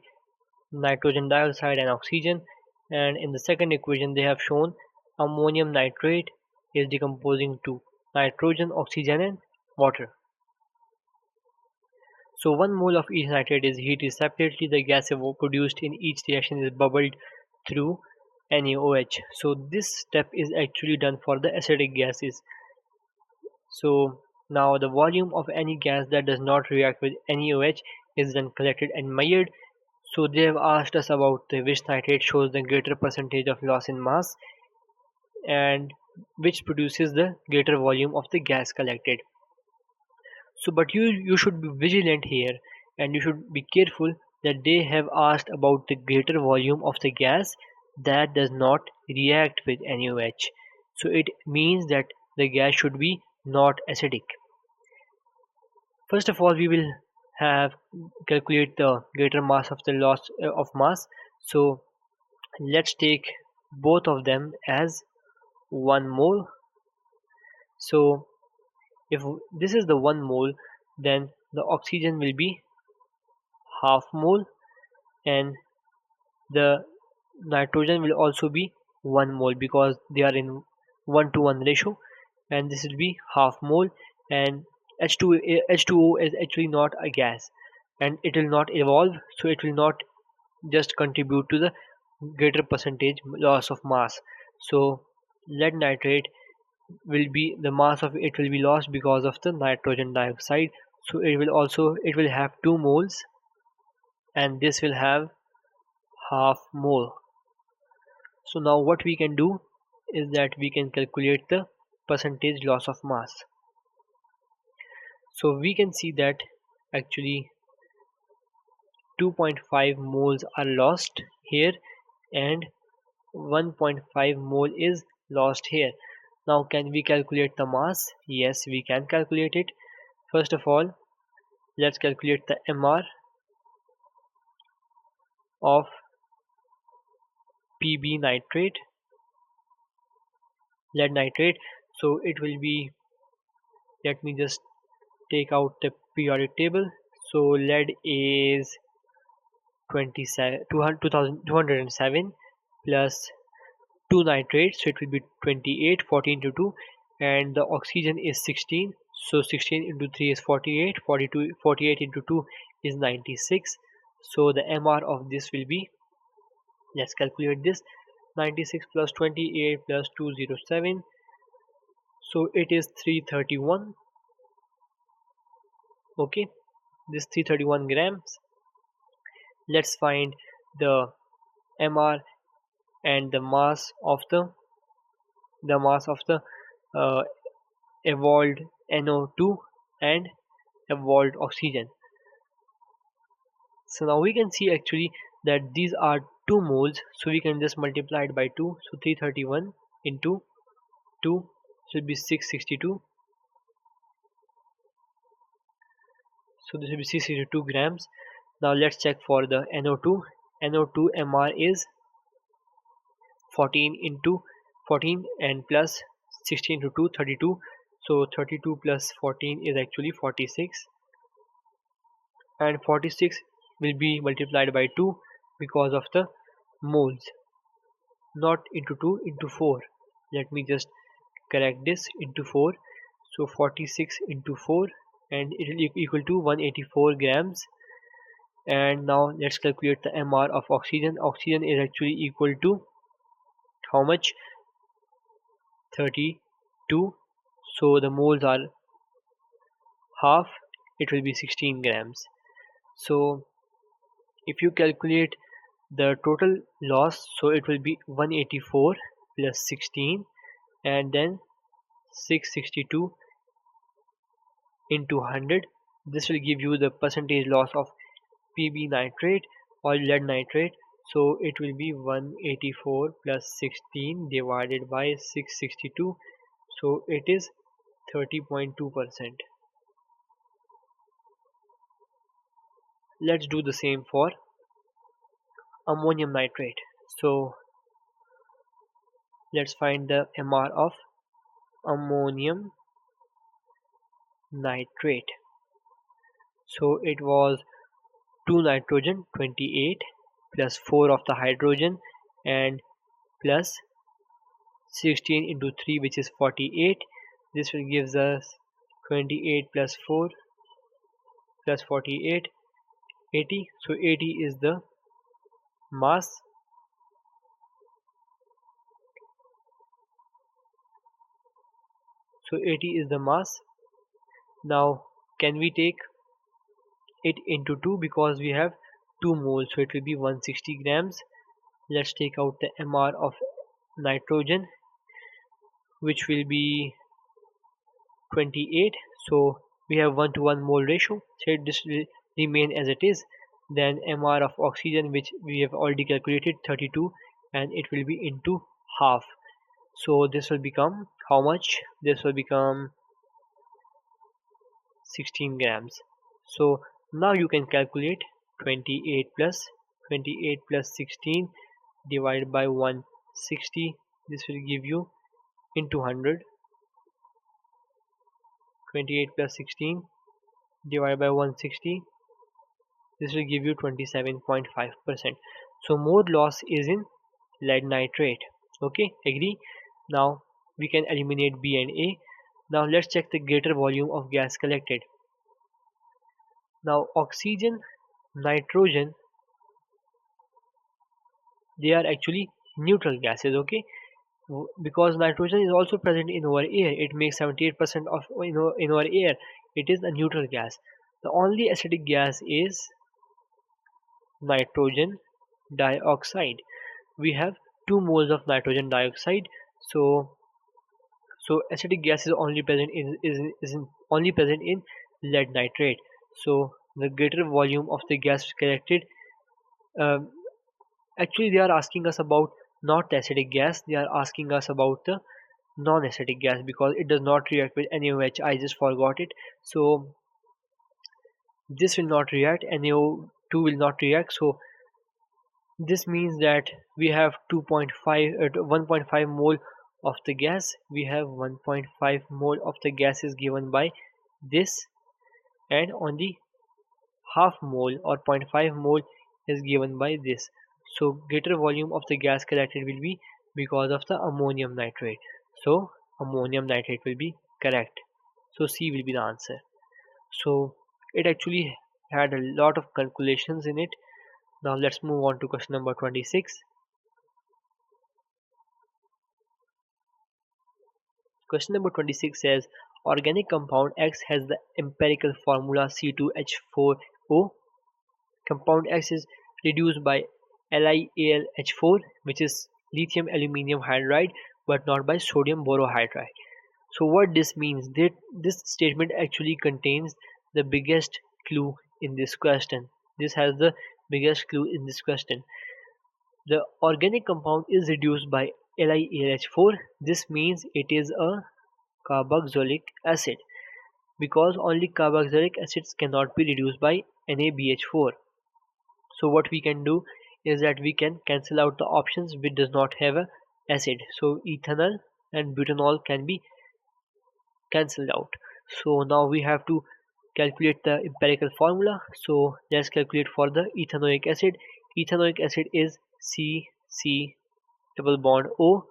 nitrogen dioxide and oxygen. And in the second equation they have shown ammonium nitrate is decomposing to nitrogen, oxygen and water. So 1 mole of each nitrate is heated separately. The gas produced in each reaction is bubbled through NaOH. So this step is actually done for the acidic gases. So now the volume of any gas that does not react with NaOH is then collected and measured. So they have asked us about which nitrate shows the greater percentage of loss in mass and which produces the greater volume of the gas collected. So but you should be vigilant here, and you should be careful that they have asked about the greater volume of the gas that does not react with NaOH. So it means that the gas should be not acidic. First of all, we will have calculate the greater mass of the loss of mass. So let's take both of them as 1 mole. So if this is the 1 mole, then the oxygen will be half mole and the nitrogen will also be 1 mole because they are in 1 to 1 ratio, and this will be half mole. And H2O is actually not a gas and it will not evolve, so it will not just contribute to the greater percentage loss of mass. So lead nitrate will be, the mass of it will be lost because of the nitrogen dioxide, so it will have 2 moles and this will have half mole. So now what we can do is that we can calculate the percentage loss of mass. So we can see that actually 2.5 moles are lost here and 1.5 mole is lost here. Now can we calculate the mass? Yes, we can calculate it. First of all, let's calculate the MR of Pb nitrate, lead nitrate. So it will be, let me just take out the periodic table. So lead is 207 plus 2 nitrates, so it will be 28, 14 to 2, and the oxygen is 16, so 16 into 3 is 48, 48 into 2 is 96. So the MR of this will be, let's calculate this, 96 plus 28 plus 207, so it is 331. Okay, this 331 grams. Let's find the MR and the mass of the uh, evolved NO2 and evolved oxygen. So now we can see actually that these are 2 moles, so we can just multiply it by 2. So 331 into 2 should be 662. So this will be 662 grams. Now let's check for the NO2. NO2 MR is 14 into 14 and plus 16 to 2, 32. So 32 plus 14 is actually 46, and 46 will be multiplied by 2 because of the moles, not into 2, into 4. Let me just correct this, into 4. So 46 into 4 and it will equal to 184 grams. And now let's calculate the MR of oxygen. Oxygen is actually equal to how much? 32. So the moles are half, it will be 16 grams. So if you calculate the total loss, so it will be 184 plus 16 and then 662 into 100. This will give you the percentage loss of Pb nitrate or lead nitrate. So it will be 184 plus 16 divided by 662. So it is 30.2%. Let's do the same for ammonium nitrate. So let's find the MR of ammonium nitrate. So it was 2 nitrogen 28 plus 4 of the hydrogen and plus 16 into 3, which is 48. This will gives us 28 plus 4 plus 48, 80. So 80 is the mass. So 80 is the mass. Now can we take it into 2 because we have 2 moles, so it will be 160 grams. Let's take out the MR of nitrogen, which will be 28. So we have 1 to 1 mole ratio, so this will remain as it is. Then MR of oxygen, which we have already calculated, 32, and it will be into half. So this will become how much? This will become 16 grams. So now you can calculate 28 plus 16 divided by 160. This will give you into 100. 28 plus 16 divided by 160. This will give you 27.5%. So more loss is in lead nitrate. Okay, agree? Now we can eliminate B and A. Now let's check the greater volume of gas collected. Now oxygen, nitrogen, they are actually neutral gases. Okay, because nitrogen is also present in our air, it makes 78% of in our air. It is a neutral gas. The only acidic gas is nitrogen dioxide. We have 2 moles of nitrogen dioxide. So acidic gas is only present only present in lead nitrate. So the greater volume of the gas collected, um, actually they are asking us about not the acidic gas, they are asking us about the non-acidic gas because it does not react with NaOH. I just forgot it. So this will not react, NaO2 will not react. So this means that we have 1.5 mole of the gas. We have 1.5 mole of the gas is given by this, and only half mole or 0.5 mole is given by this. So greater volume of the gas collected will be because of the ammonium nitrate. So ammonium nitrate will be correct. So C will be the answer. So it actually had a lot of calculations in it. Now let's move on to question number 26. Question number 26 says organic compound X has the empirical formula C2H4O. Compound X is reduced by LiAlH4, which is lithium aluminium hydride, but not by sodium borohydride. So what this means, that this statement actually contains the biggest clue in this question. This has the biggest clue in this question. The organic compound is reduced by LiAlH4. This means it is a carboxylic acid because only carboxylic acids cannot be reduced by NaBH4. So what we can do is that we can cancel out the options which does not have a acid. So ethanol and butanol can be cancelled out. So now we have to calculate the empirical formula. So let's calculate for the ethanoic acid. Ethanoic acid is CC double bond O,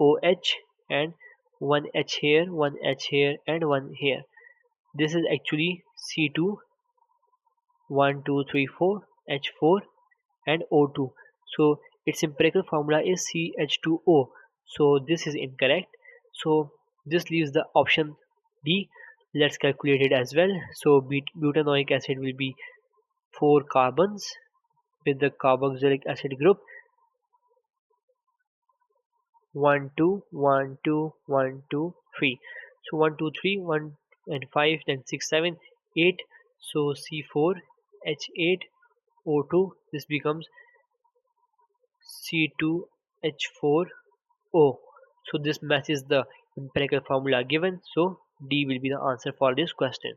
OH, and one H here, one H here, and one here. this is actually C2 1 2 3 4 H4 and O2. So its empirical formula is CH2O. So this is incorrect. So this leaves the option D. Let's calculate it as well. So butanoic acid will be 4 carbons with the carboxylic acid group 1 2 1 2 1 2 3. So 1 2 3 1 and 5, then 6 7 8. So C4 H8 O2, this becomes C2H4O. So this matches the empirical formula given. So D will be the answer for this question.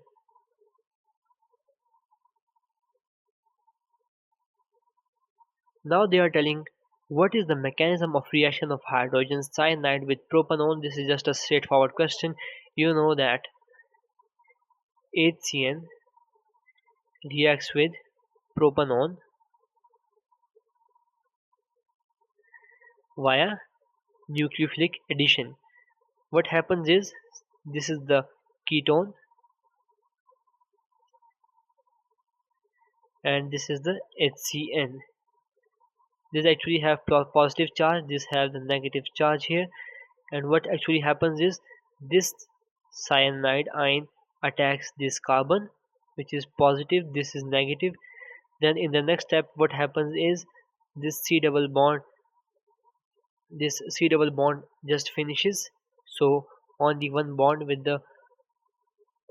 Now they are telling what is the mechanism of reaction of hydrogen cyanide with propanone. This is just a straightforward question. You know that HCN reacts with propanone via nucleophilic addition. What happens is this is the ketone and this is the HCN. This actually have positive charge, this have the negative charge here, and what actually happens is this cyanide ion attacks this carbon, which is positive, this is negative. Then in the next step what happens is this C double bond just finishes. So only one bond with the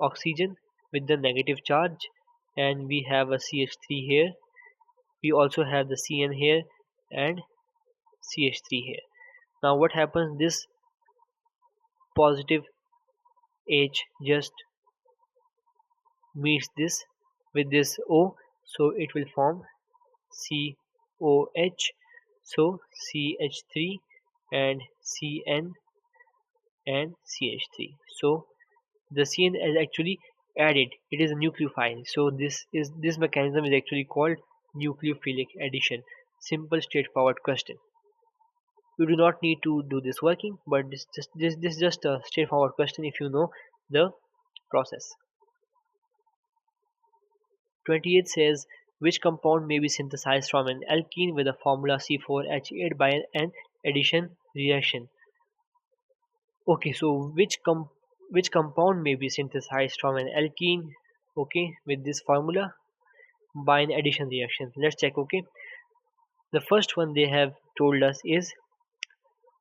oxygen with the negative charge, and we have a CH3 here, we also have the CN here and CH3 here. Now what happens, this positive H just meets this with this O, so it will form COH. So CH3 and CN and CH3. So the CN is actually added, it is a nucleophile. So this mechanism is actually called nucleophilic addition. Simple straightforward question. You do not need to do this working, but this is just a straightforward question if you know the process. 28 says which compound may be synthesized from an alkene with a formula C4H8 by an addition reaction. Okay, so which compound may be synthesized from an alkene, okay, with this formula by an addition reaction? Let's check. Okay, the first one they have told us is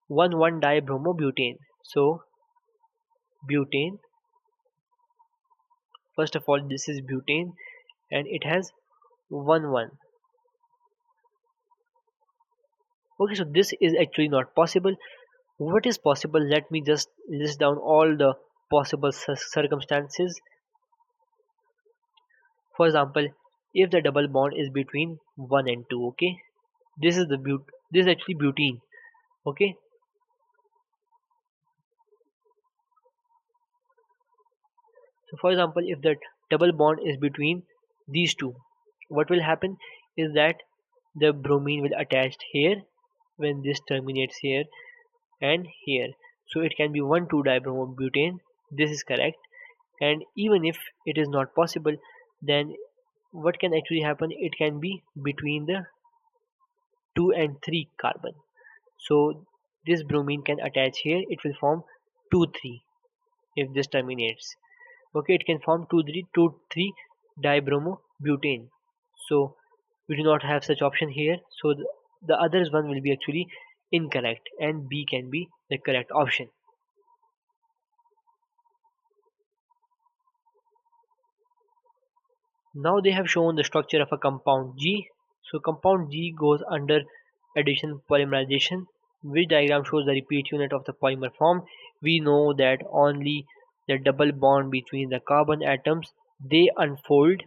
1,1-dibromobutane. So butane, first of all this is butane and it has 1,1. Okay, so this is actually not possible. What is possible? Let me just list down all the possible circumstances. For example, if the double bond is between 1 and 2, okay, this is this is actually butene, okay. So for example, if the double bond is between these two, what will happen is that the bromine will attach here when this terminates here and here. So it can be 1,2-dibromobutane. This is correct. And even if it is not possible, then what can actually happen? It can be between the 2 and 3 carbon. So this bromine can attach here. It will form 2,3 if this terminates. Okay, it can form 2,3 dibromobutane. So we do not have such option here. So the others one will be actually incorrect and B can be the correct option. Now they have shown the structure of a compound G. So compound G goes under addition polymerization. Which diagram shows the repeat unit of the polymer formed? We know that only the double bond between the carbon atoms they unfold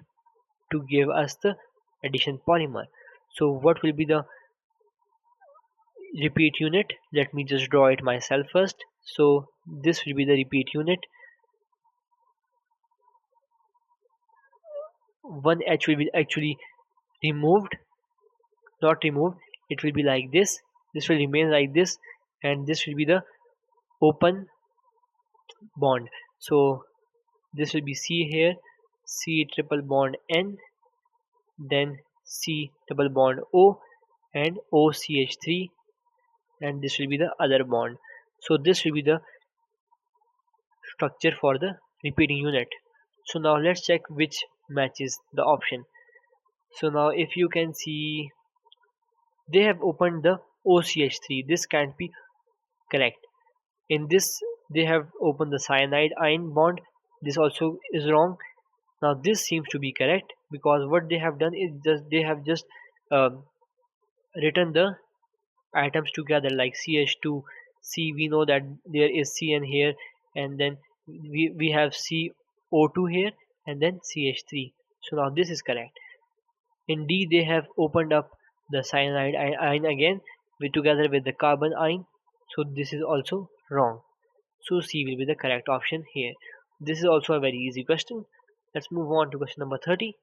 to give us the addition polymer. So what will be the repeat unit? Let me just draw it myself first. So this will be the repeat unit. 1H will be actually removed, not removed, it will be like this will remain like this, and this will be the open bond. So This will be C here, C triple bond N, then C double bond O, and OCH3, and this will be the other bond. So this will be the structure for the repeating unit. So now let's check which matches the option. So now if you can see, they have opened the OCH3. This can't be correct. In this, they have opened the cyanide ion bond. This also is wrong. Now this seems to be correct, because what they have done is they have just um, written the atoms together, like CH2, C. We know that there is CN here, and then we have CO2 here, and then CH3. So now this is correct. In D, they have opened up the cyanide ion again together with the carbon ion. So this is also wrong. So C will be the correct option here. This is also a very easy question. Let's move on to question number 30.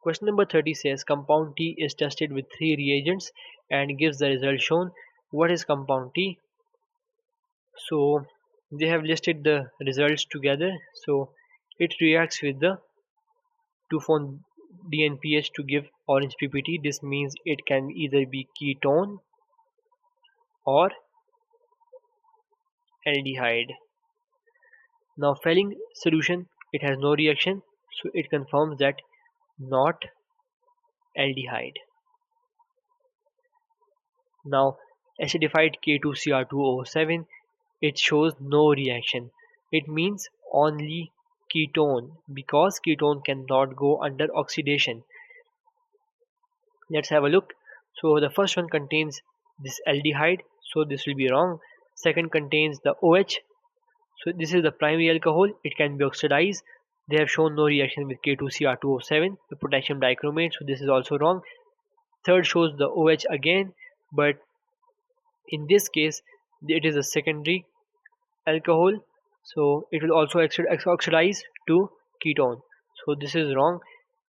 Question number 30 says compound T is tested with 3 reagents and gives the result shown. What is compound T? So they have listed the results together. So it reacts with the 2,4 DNPH to give orange PPT. This means it can either be ketone or aldehyde. Now failing solution, it has no reaction, so it confirms that not aldehyde. Now acidified K2Cr2O7, it shows no reaction. It means only ketone, because ketone cannot go under oxidation. Let's have a look. So the first one contains this aldehyde, so this will be wrong. Second contains the OH, so this is the primary alcohol, it can be oxidized. They have shown no reaction with K2Cr2O7, the potassium dichromate, so this is also wrong. Third shows the OH again, but in this case it is a secondary alcohol, so it will also oxidize to ketone. So this is wrong.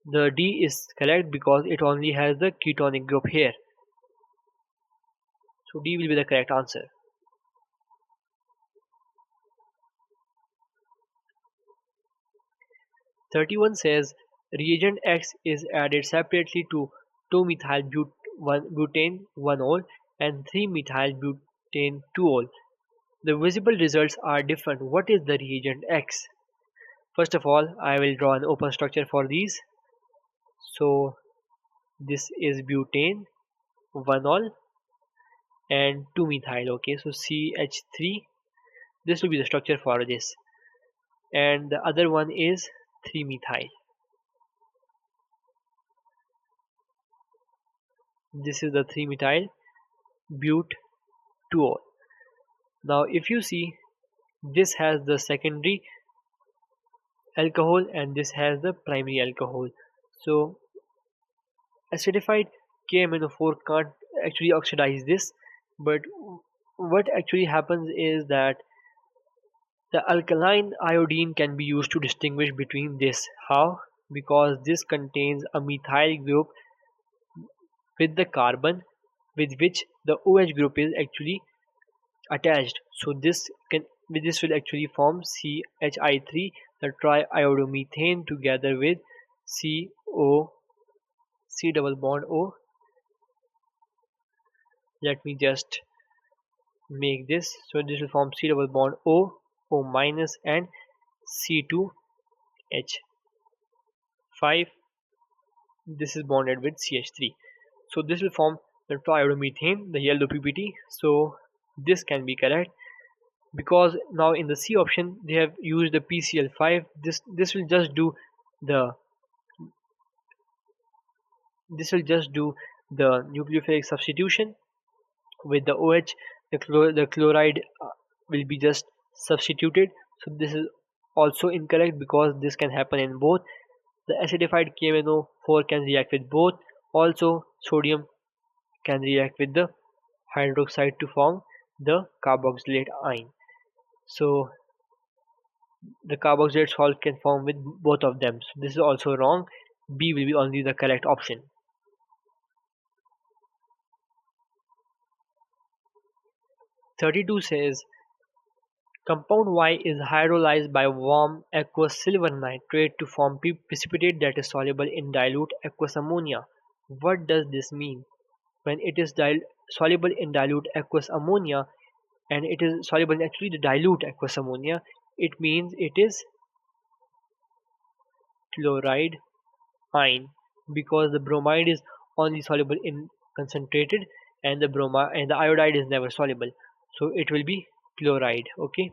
The D is correct because it only has the ketonic group here. So D will be the correct answer. 31 says reagent X is added separately to 2-methyl-butane 1-ol and 3-methyl-butane 2-ol. The visible results are different. What is the reagent X? First of all, I will draw an open structure for these. So this is butane 1-ol and 2-methyl. Okay, so CH3. This will be the structure for this. And the other one is 3-methyl. This is the 3-methyl but 2-ol. Now if you see, this has the secondary alcohol and this has the primary alcohol. So acidified KMnO4 can't actually oxidize this, but what actually happens is that the alkaline iodine can be used to distinguish between this. How? Because this contains a methyl group with the carbon with which the OH group is actually attached. So this will actually form CHI3, the triiodomethane, together with CO, C double bond O. Let me just make this. So this will form C double bond O, O minus, and C2H5. This is bonded with CH3. So this will form the triiodomethane, the yellow PPT. So this can be correct, because now in the C option they have used the PCl5. This will just do the nucleophilic substitution with the OH. The chloride will be just substituted. So this is also incorrect, because this can happen in both. The acidified KMnO4 can react with both. Also sodium can react with the hydroxide to form the carboxylate ion. So the carboxylate salt can form with both of them. So this is also wrong. B will be only the correct option. 32 says Compound Y is hydrolyzed by warm aqueous silver nitrate to form precipitate that is soluble in dilute aqueous ammonia. What does this mean? When it is soluble in dilute aqueous ammonia, and it is soluble in actually the dilute aqueous ammonia, it means it is chloride ion, because the bromide is only soluble in concentrated, and the iodide is never soluble, so it will be chloride. Okay,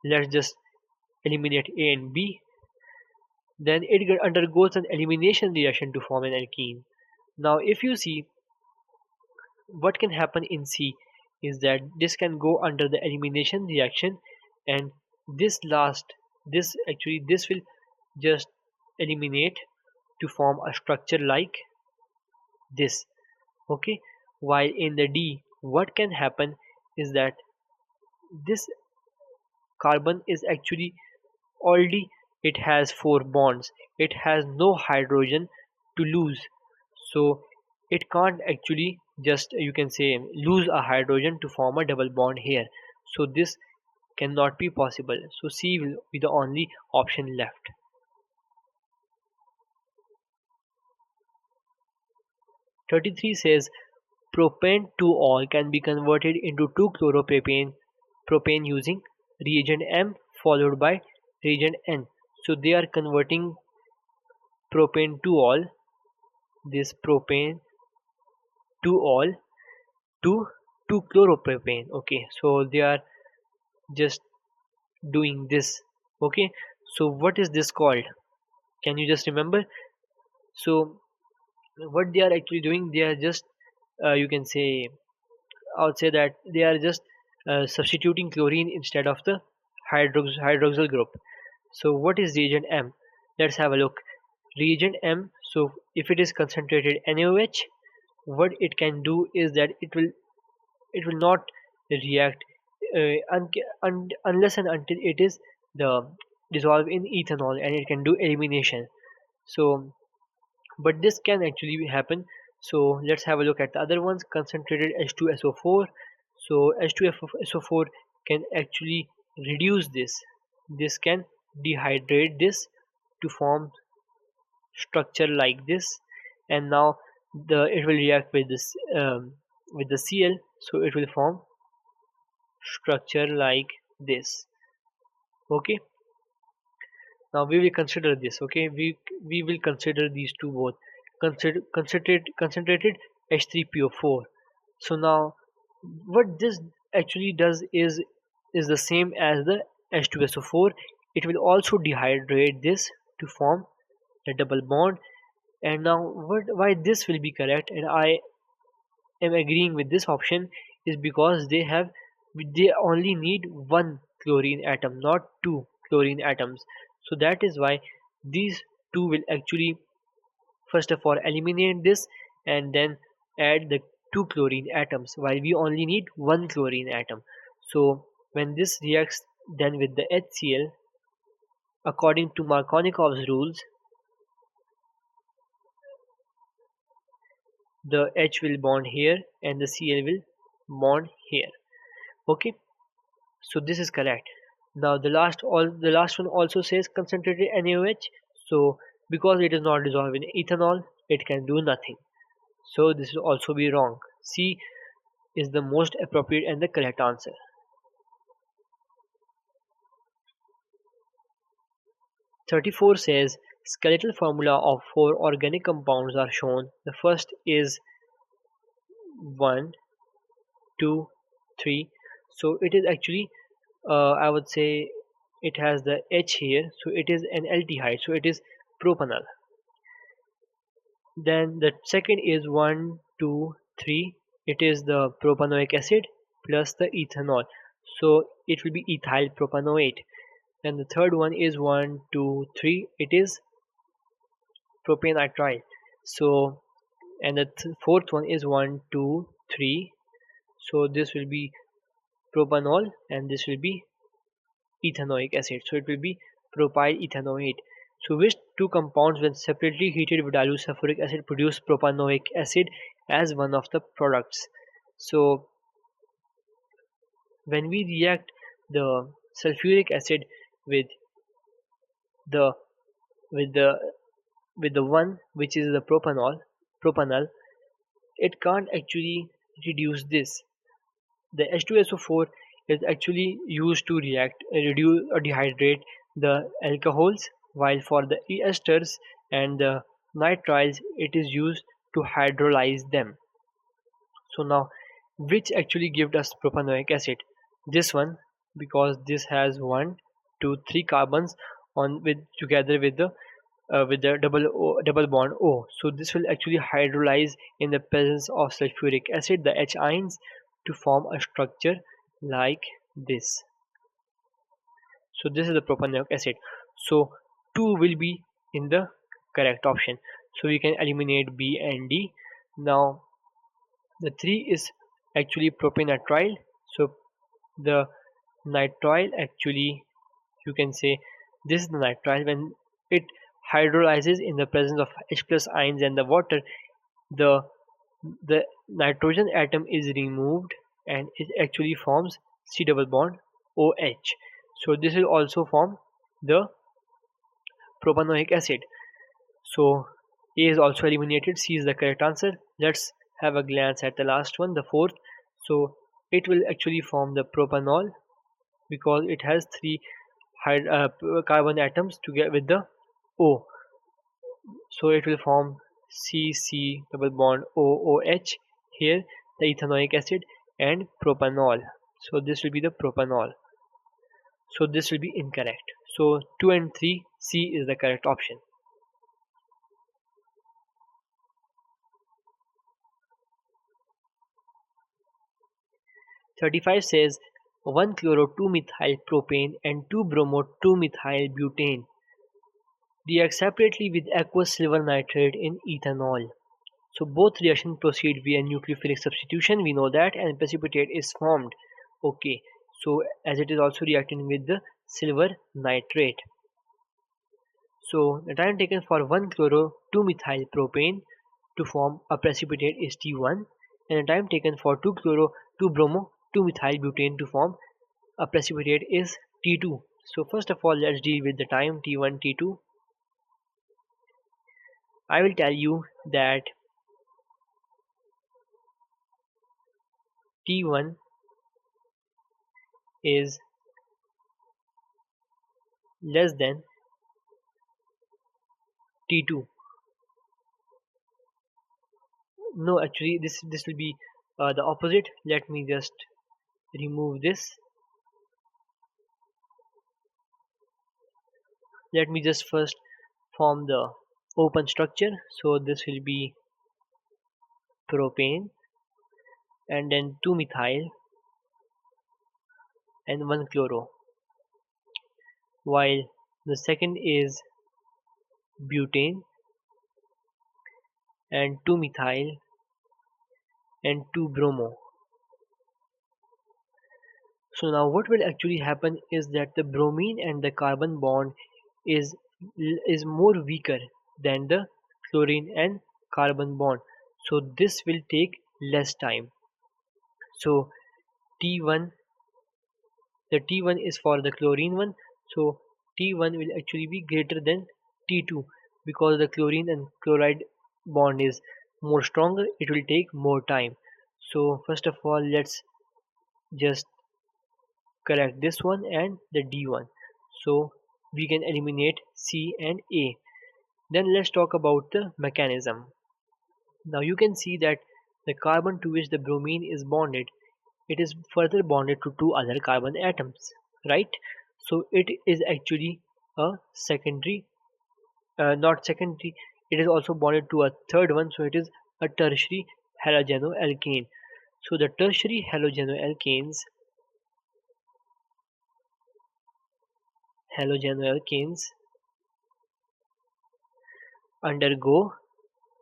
let's just eliminate A and B. Then it undergoes an elimination reaction to form an alkene. Now if you see what can happen in C is that this can go under the elimination reaction, and this will just eliminate to form a structure like this. Okay, while in the D what can happen is that this carbon is actually already, it has 4 bonds, it has no hydrogen to lose, so it can't actually just, you can say, lose a hydrogen to form a double bond here, so this cannot be possible, so C will be the only option left. 33 says propane 2-ol can be converted into 2-chloropropane using reagent M followed by reagent N. So they are converting propane 2-ol, this propane 2-ol to 2-chloropropane. Okay, so they are just doing this. Okay, so what is this called? Can you just remember? So what they are actually doing, they are just you can say, I would say that they are just substituting chlorine instead of the hydroxyl group. So what is reagent M? Let's have a look. Reagent M, so if it is concentrated NaOH, what it can do is that it will not react unless and until it is the dissolved in ethanol, and it can do elimination. So but this can actually happen. So let's have a look at the other ones. Concentrated H2SO4, so H2SO4 can actually reduce this can dehydrate this to form structure like this, and now it will react with this with the Cl, so it will form structure like this. Okay, now we will consider this. Okay, we will consider these two both. Concentrated H3PO4. So now what this actually does is the same as the H2SO4. It will also dehydrate this to form a double bond. And now why this will be correct, and I am agreeing with this option, is because they only need one chlorine atom, not two chlorine atoms. So that is why these two will actually first of all eliminate this and then add the two chlorine atoms, while we only need one chlorine atom. So when this reacts then with the HCl, according to Markovnikov's rules, the H will bond here and the Cl will bond here. Okay, so this is correct. Now the last one also says concentrated NaOH. So because it is not dissolved in ethanol, it can do nothing. So this will also be wrong. C is the most appropriate and the correct answer. 34 says skeletal formula of 4 organic compounds are shown. The first is 1, 2, 3. So it is actually I would say it has the H here, so it is an aldehyde, so it is propanol. Then the second is 1, 2, 3. It is the propanoic acid plus the ethanol, so it will be ethyl propanoate. Then the third one is 1, 2, 3. It is propanitrile. So and the fourth one is 1, 2, 3. So this will be propanol and this will be ethanoic acid. So it will be propyl ethanoate. So which two compounds when separately heated with dilute sulfuric acid produce propanoic acid as one of the products? So when we react the sulfuric acid with the with the with the one which is the propanol, it can't actually reduce this. The H2SO4 is actually used to reduce or dehydrate the alcohols, while for the esters and the nitriles it is used to hydrolyze them. So now, which actually gives us propanoic acid? This one, because this has 1, 2, 3 carbons on with together with the double bond O. So this will actually hydrolyze in the presence of sulfuric acid, the H ions, to form a structure like this. So this is the propanoic acid. So 2 will be in the correct option. So we can eliminate B and D. Now the 3 is actually propanitrile. So the nitrile, actually you can say this is the nitrile. When it hydrolyzes in the presence of H plus ions and the water, the the nitrogen atom is removed and it actually forms C double bond OH. So this will also form the propanoic acid. So A is also eliminated, C is the correct answer. Let's have a glance at the last one, the fourth. So it will actually form the propanol because it has 3 carbon atoms together with the O. So it will form CC double bond OOH here, the ethanoic acid and propanol. So this will be the propanol. So this will be incorrect. So 2 and 3, C is the correct option. 35 says 1-chloro-2-methyl propane and 2-bromo-2-methyl butane react separately with aqueous silver nitrate in ethanol. So both reactions proceed via nucleophilic substitution, we know that, and precipitate is formed. Okay, so as it is also reacting with the silver nitrate. So the time taken for 1-chloro-2-methyl propane to form a precipitate is T1, and the time taken for 2-chloro-2-bromo-2-methyl butane to form a precipitate is T2. So first of all, let's deal with the time T1, T2. I will tell you that T1 is less than T2. No, actually this will be the opposite. Let me just remove this. Let me just first form the open structure. So this will be propane and then 2-methyl and 1-chloro, while the second is butane and 2-methyl and 2-bromo. So now what will actually happen is that the bromine and the carbon bond is more weaker than the chlorine and carbon bond. So this will take less time. So T1, the T1 is for the chlorine one. So T1 will actually be greater than T2 because the chlorine and chloride bond is more stronger. It will take more time. So first of all, let's just correct this one and the D1. So we can eliminate C and A. Then let's talk about the mechanism. Now you can see that the carbon to which the bromine is bonded, it is further bonded to 2 other carbon atoms, right? So it is actually a secondary, not secondary, it is also bonded to a third one, so it is a tertiary halogenoalkane. So the tertiary halogenoalkanes undergo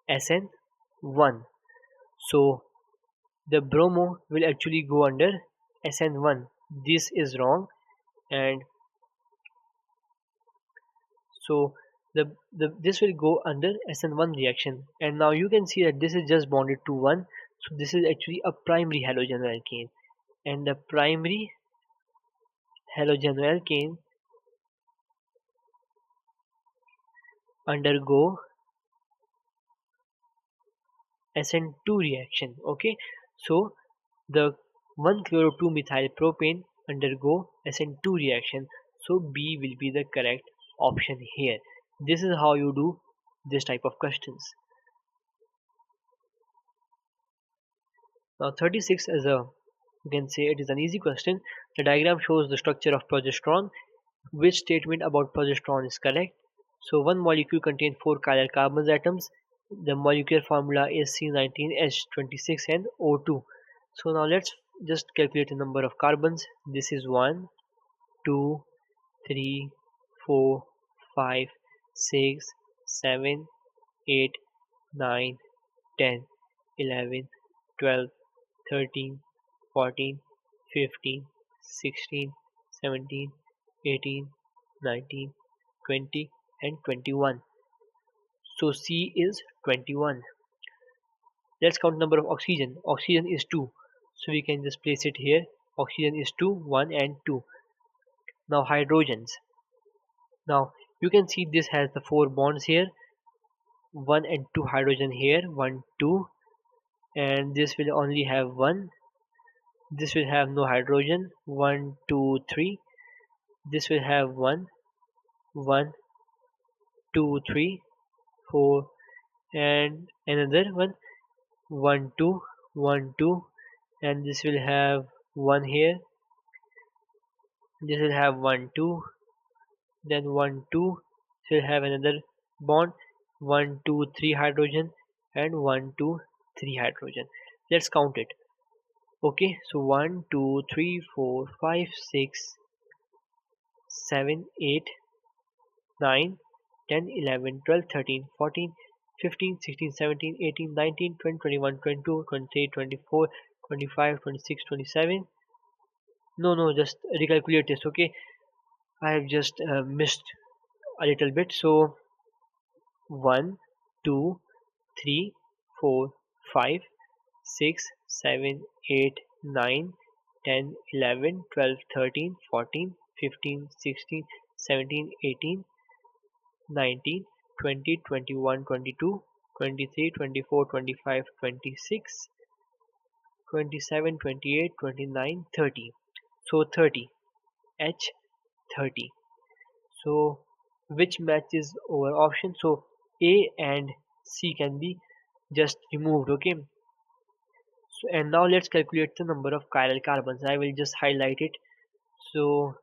SN1. So the bromo will actually go under SN1. This is wrong, and so this will go under SN1 reaction. And now you can see that this is just bonded to 1. So this is actually a primary halogenoalkane, and the primary halogenoalkane undergo SN2 reaction. Okay, so the 1-chloro-2-methyl propane undergo SN2 reaction. So B will be the correct option here. This is how you do this type of questions. Now 36 is you can say it is an easy question. The diagram shows the structure of progesterone. Which statement about progesterone is correct? So one molecule contains 4 chiral carbon atoms. The molecular formula is C19H26 and O2. So now let's just calculate the number of carbons. This is 1, 2, 3, 4, 5, 6, 7, 8, 9, 10, 11, 12, 13, 14, 15, 16, 17, 18, 19, 20 and 21. So C is 21. Let's count number of oxygen. Oxygen is 2. So we can just place it here. Oxygen is 2, 1 and 2. Now hydrogens. Now you can see this has the 4 bonds here. 1 and 2 hydrogen here. 1, 2. And this will only have 1. This will have no hydrogen. 1, 2, 3. This will have 1, 1, 2, 3, 4 and another one. 1, 2, 1, 2 and this will have 1 here. This will have 1, 2, then 1, 2. This will have another bond. 1, 2, 3 hydrogen and 1, 2, 3 hydrogen. Let's count it. Okay, so 1, 2, 3, 4, 5, 6, 7, 8, 9, 10, 11, 12, 13, 14, 15, 16, 17, 18, 19, 20, 21, 22, 23, 24, 25, 26, 27. No, just recalculate this. Okay, I have just missed a little bit. So 1, 2, 3, 4, 5, 6, 7, 8, 9, 10, 11, 12, 13, 14, 15, 16, 17, 18, 19, 20, 21, 22, 23, 24, 25, 26, 27, 28, 29, 30. So 30, H30. So which matches our option? So A and C can be just removed. Okay. So and now let's calculate the number of chiral carbons. I will just highlight it. So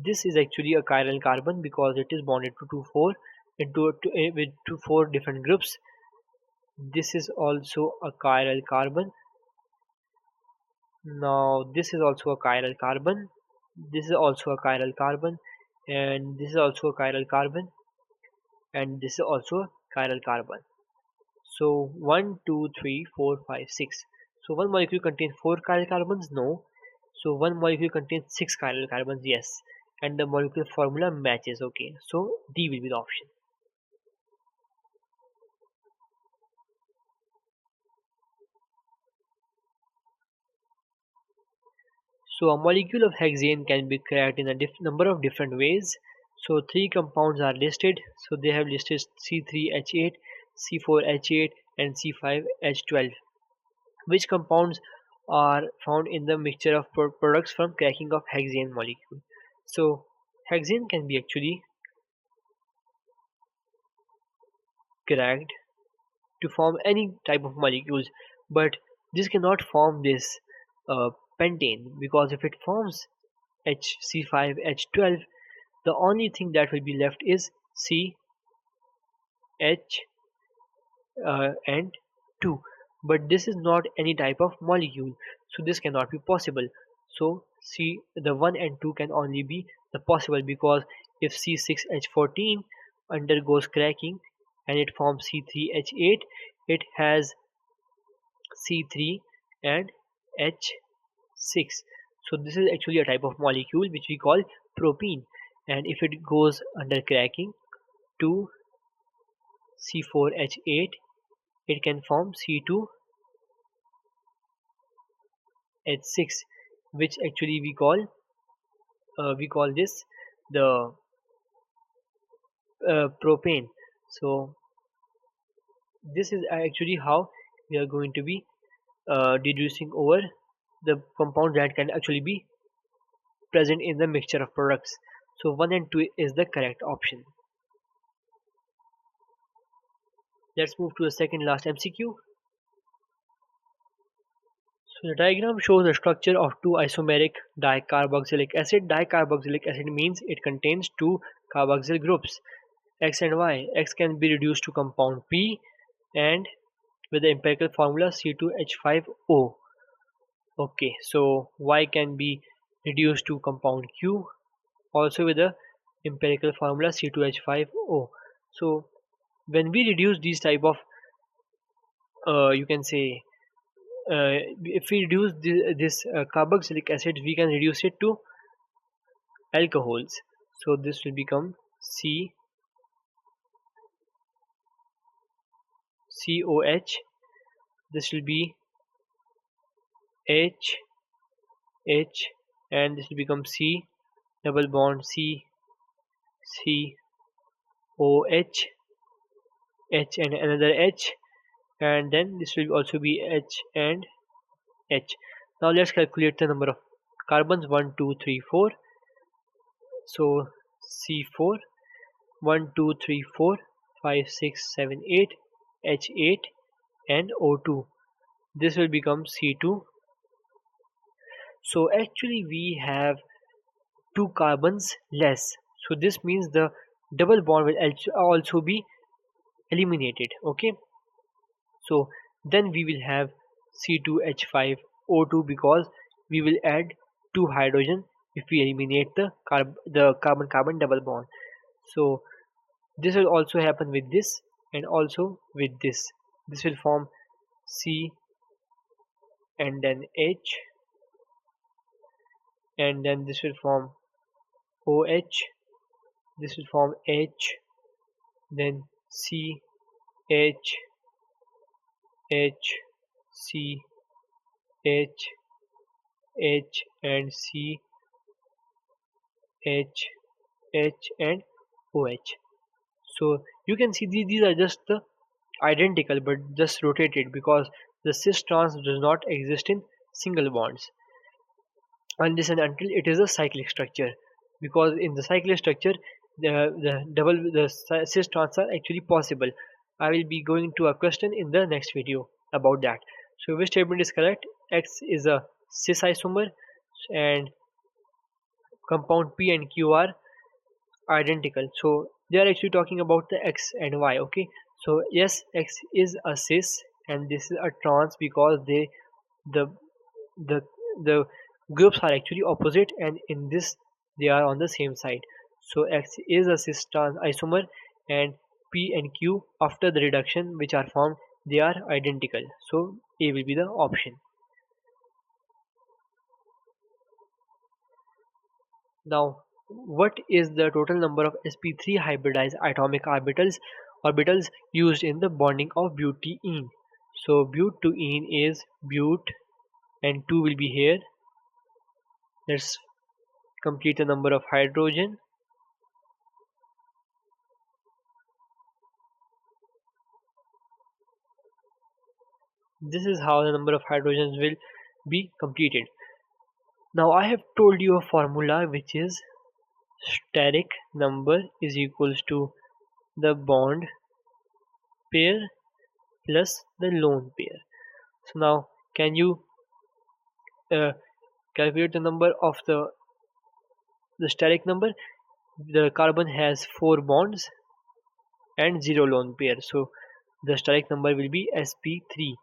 this is actually a chiral carbon because it is bonded to with 4 different groups. This is also a chiral carbon. Now this is also a chiral carbon. This is also a chiral carbon, and this is also a chiral carbon, and this is also a chiral carbon. So 1, 2, 3, 4, 5, 6. So one molecule contains 4 chiral carbons? No. So one molecule contains 6 chiral carbons? Yes. And the molecular formula matches. Okay. So D will be the option. So a molecule of hexane can be cracked in a number of different ways. So 3 compounds are listed. So they have listed C3H8, C4H8 and C5H12. Which compounds are found in the mixture of products from cracking of hexane molecule? So hexane can be actually cracked to form any type of molecules, but this cannot form this pentane, because if it forms HC5H12, the only thing that will be left is CH and 2, but this is not any type of molecule, so this cannot be possible. So C, the 1 and 2 can only be the possible, because if C6H14 undergoes cracking and it forms C3H8, it has C3 and H6. So this is actually a type of molecule which we call propene, and if it goes under cracking to C4H8, it can form C2H6, which actually we call this the propane. So this is actually how we are going to be deducing over the compound that can actually be present in the mixture of products. So 1 and 2 is the correct option. Let's move to the second last MCQ. So the diagram shows the structure of two isomeric dicarboxylic acid. Dicarboxylic acid means it contains two carboxyl groups, X and Y. X can be reduced to compound P and with the empirical formula C2H5O. Okay, so Y can be reduced to compound Q also with the empirical formula C2H5O. So when we reduce these type of you can say if we reduce this carboxylic acid, we can reduce it to alcohols. So this will become COH. This will be H, and this will become C, double bond COH, H and another H, and then this will also be H and H. Now let's calculate the number of carbons 1, 2, 3, 4. So C4, 1, 2, 3, 4, 5, 6, 7, 8, H8 and O2. This will become C2. So actually we have two carbons less. So this means the double bond will also be eliminated. Okay. So then we will have C2H5O2 because we will add two hydrogen if we eliminate the carbon-carbon double bond. So this will also happen with this and also with this. This will form C and then H, and then this will form OH, this will form H, then C, H, H, C, H, H and C, H, H and OH. So you can see these are just the identical but just rotated because the cis trans does not exist in single bonds unless and until it is a cyclic structure, because in the cyclic structure the cis trans are actually possible. I will be going to a question in the next video about that. So which statement is correct? X is a cis isomer and compound P and Q are identical. So they are actually talking about the X and Y. Okay, so yes, X is a cis and this is a trans because the the the groups are actually opposite and in this they are on the same side. So X is a cis trans isomer and P and Q after the reduction which are formed, they are identical. So A will be the option. Now what is the total number of sp3 hybridized atomic orbitals used in the bonding of butene? So butene is but and 2 will be here. Let's complete the number of hydrogen. This is how the number of hydrogens will be completed. Now I have told you a formula which is steric number is equals to the bond pair plus the lone pair. So now can you uh, calculate the number of the steric number? The carbon has 4 bonds and 0 lone pair, so the steric number will be sp3.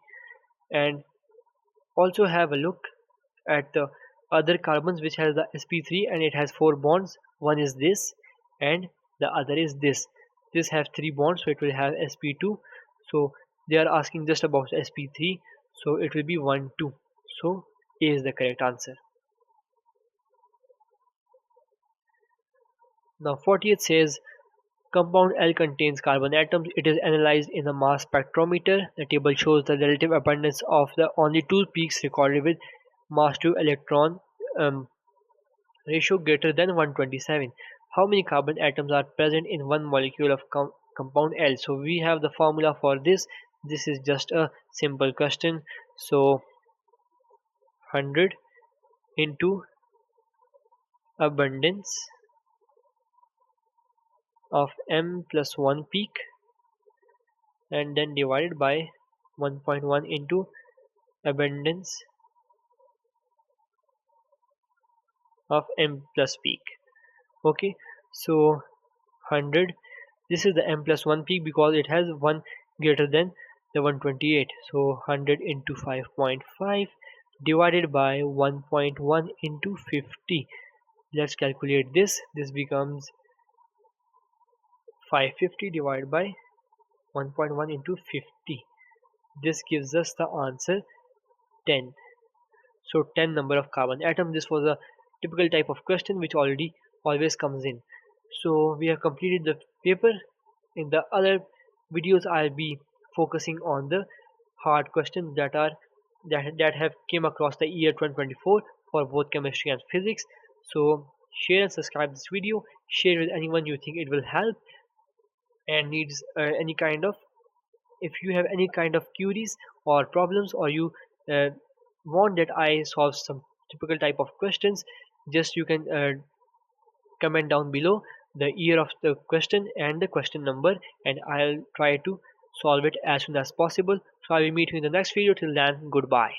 And also have a look at the other carbons which has the sp3 and it has 4 bonds. One is this and the other is this. This have 3 bonds, so it will have sp2. So they are asking just about sp3, so it will be 1 2. So A is the correct answer. Now 48 says compound L contains carbon atoms. It is analyzed in a mass spectrometer. The table shows the relative abundance of the only two peaks recorded with mass to electron ratio greater than 127. How many carbon atoms are present in one molecule of compound L? So we have the formula for this. This is just a simple question. So 100 into abundance of M plus 1 peak, and then divided by 1.1 into abundance of M plus peak. Okay, so 100, this is the M plus 1 peak because it has 1 greater than the 128. So 100 into 5.5 divided by 1.1 into 50. Let's calculate this. This becomes 550 divided by 1.1 into 50. This gives us the answer 10. So 10 number of carbon atom. This was a typical type of question which always comes in. So we have completed the paper. In the other videos I'll be focusing on the hard questions that have came across the year 2024 for both chemistry and physics. So share and subscribe this video, share with anyone you think it will help and needs any kind of, if you have any kind of queries or problems, or you uh, want that I solve some typical type of questions, just you can comment down below the year of the question and the question number, and I'll try to solve it as soon as possible. So I will meet you in the next video. Till then, goodbye.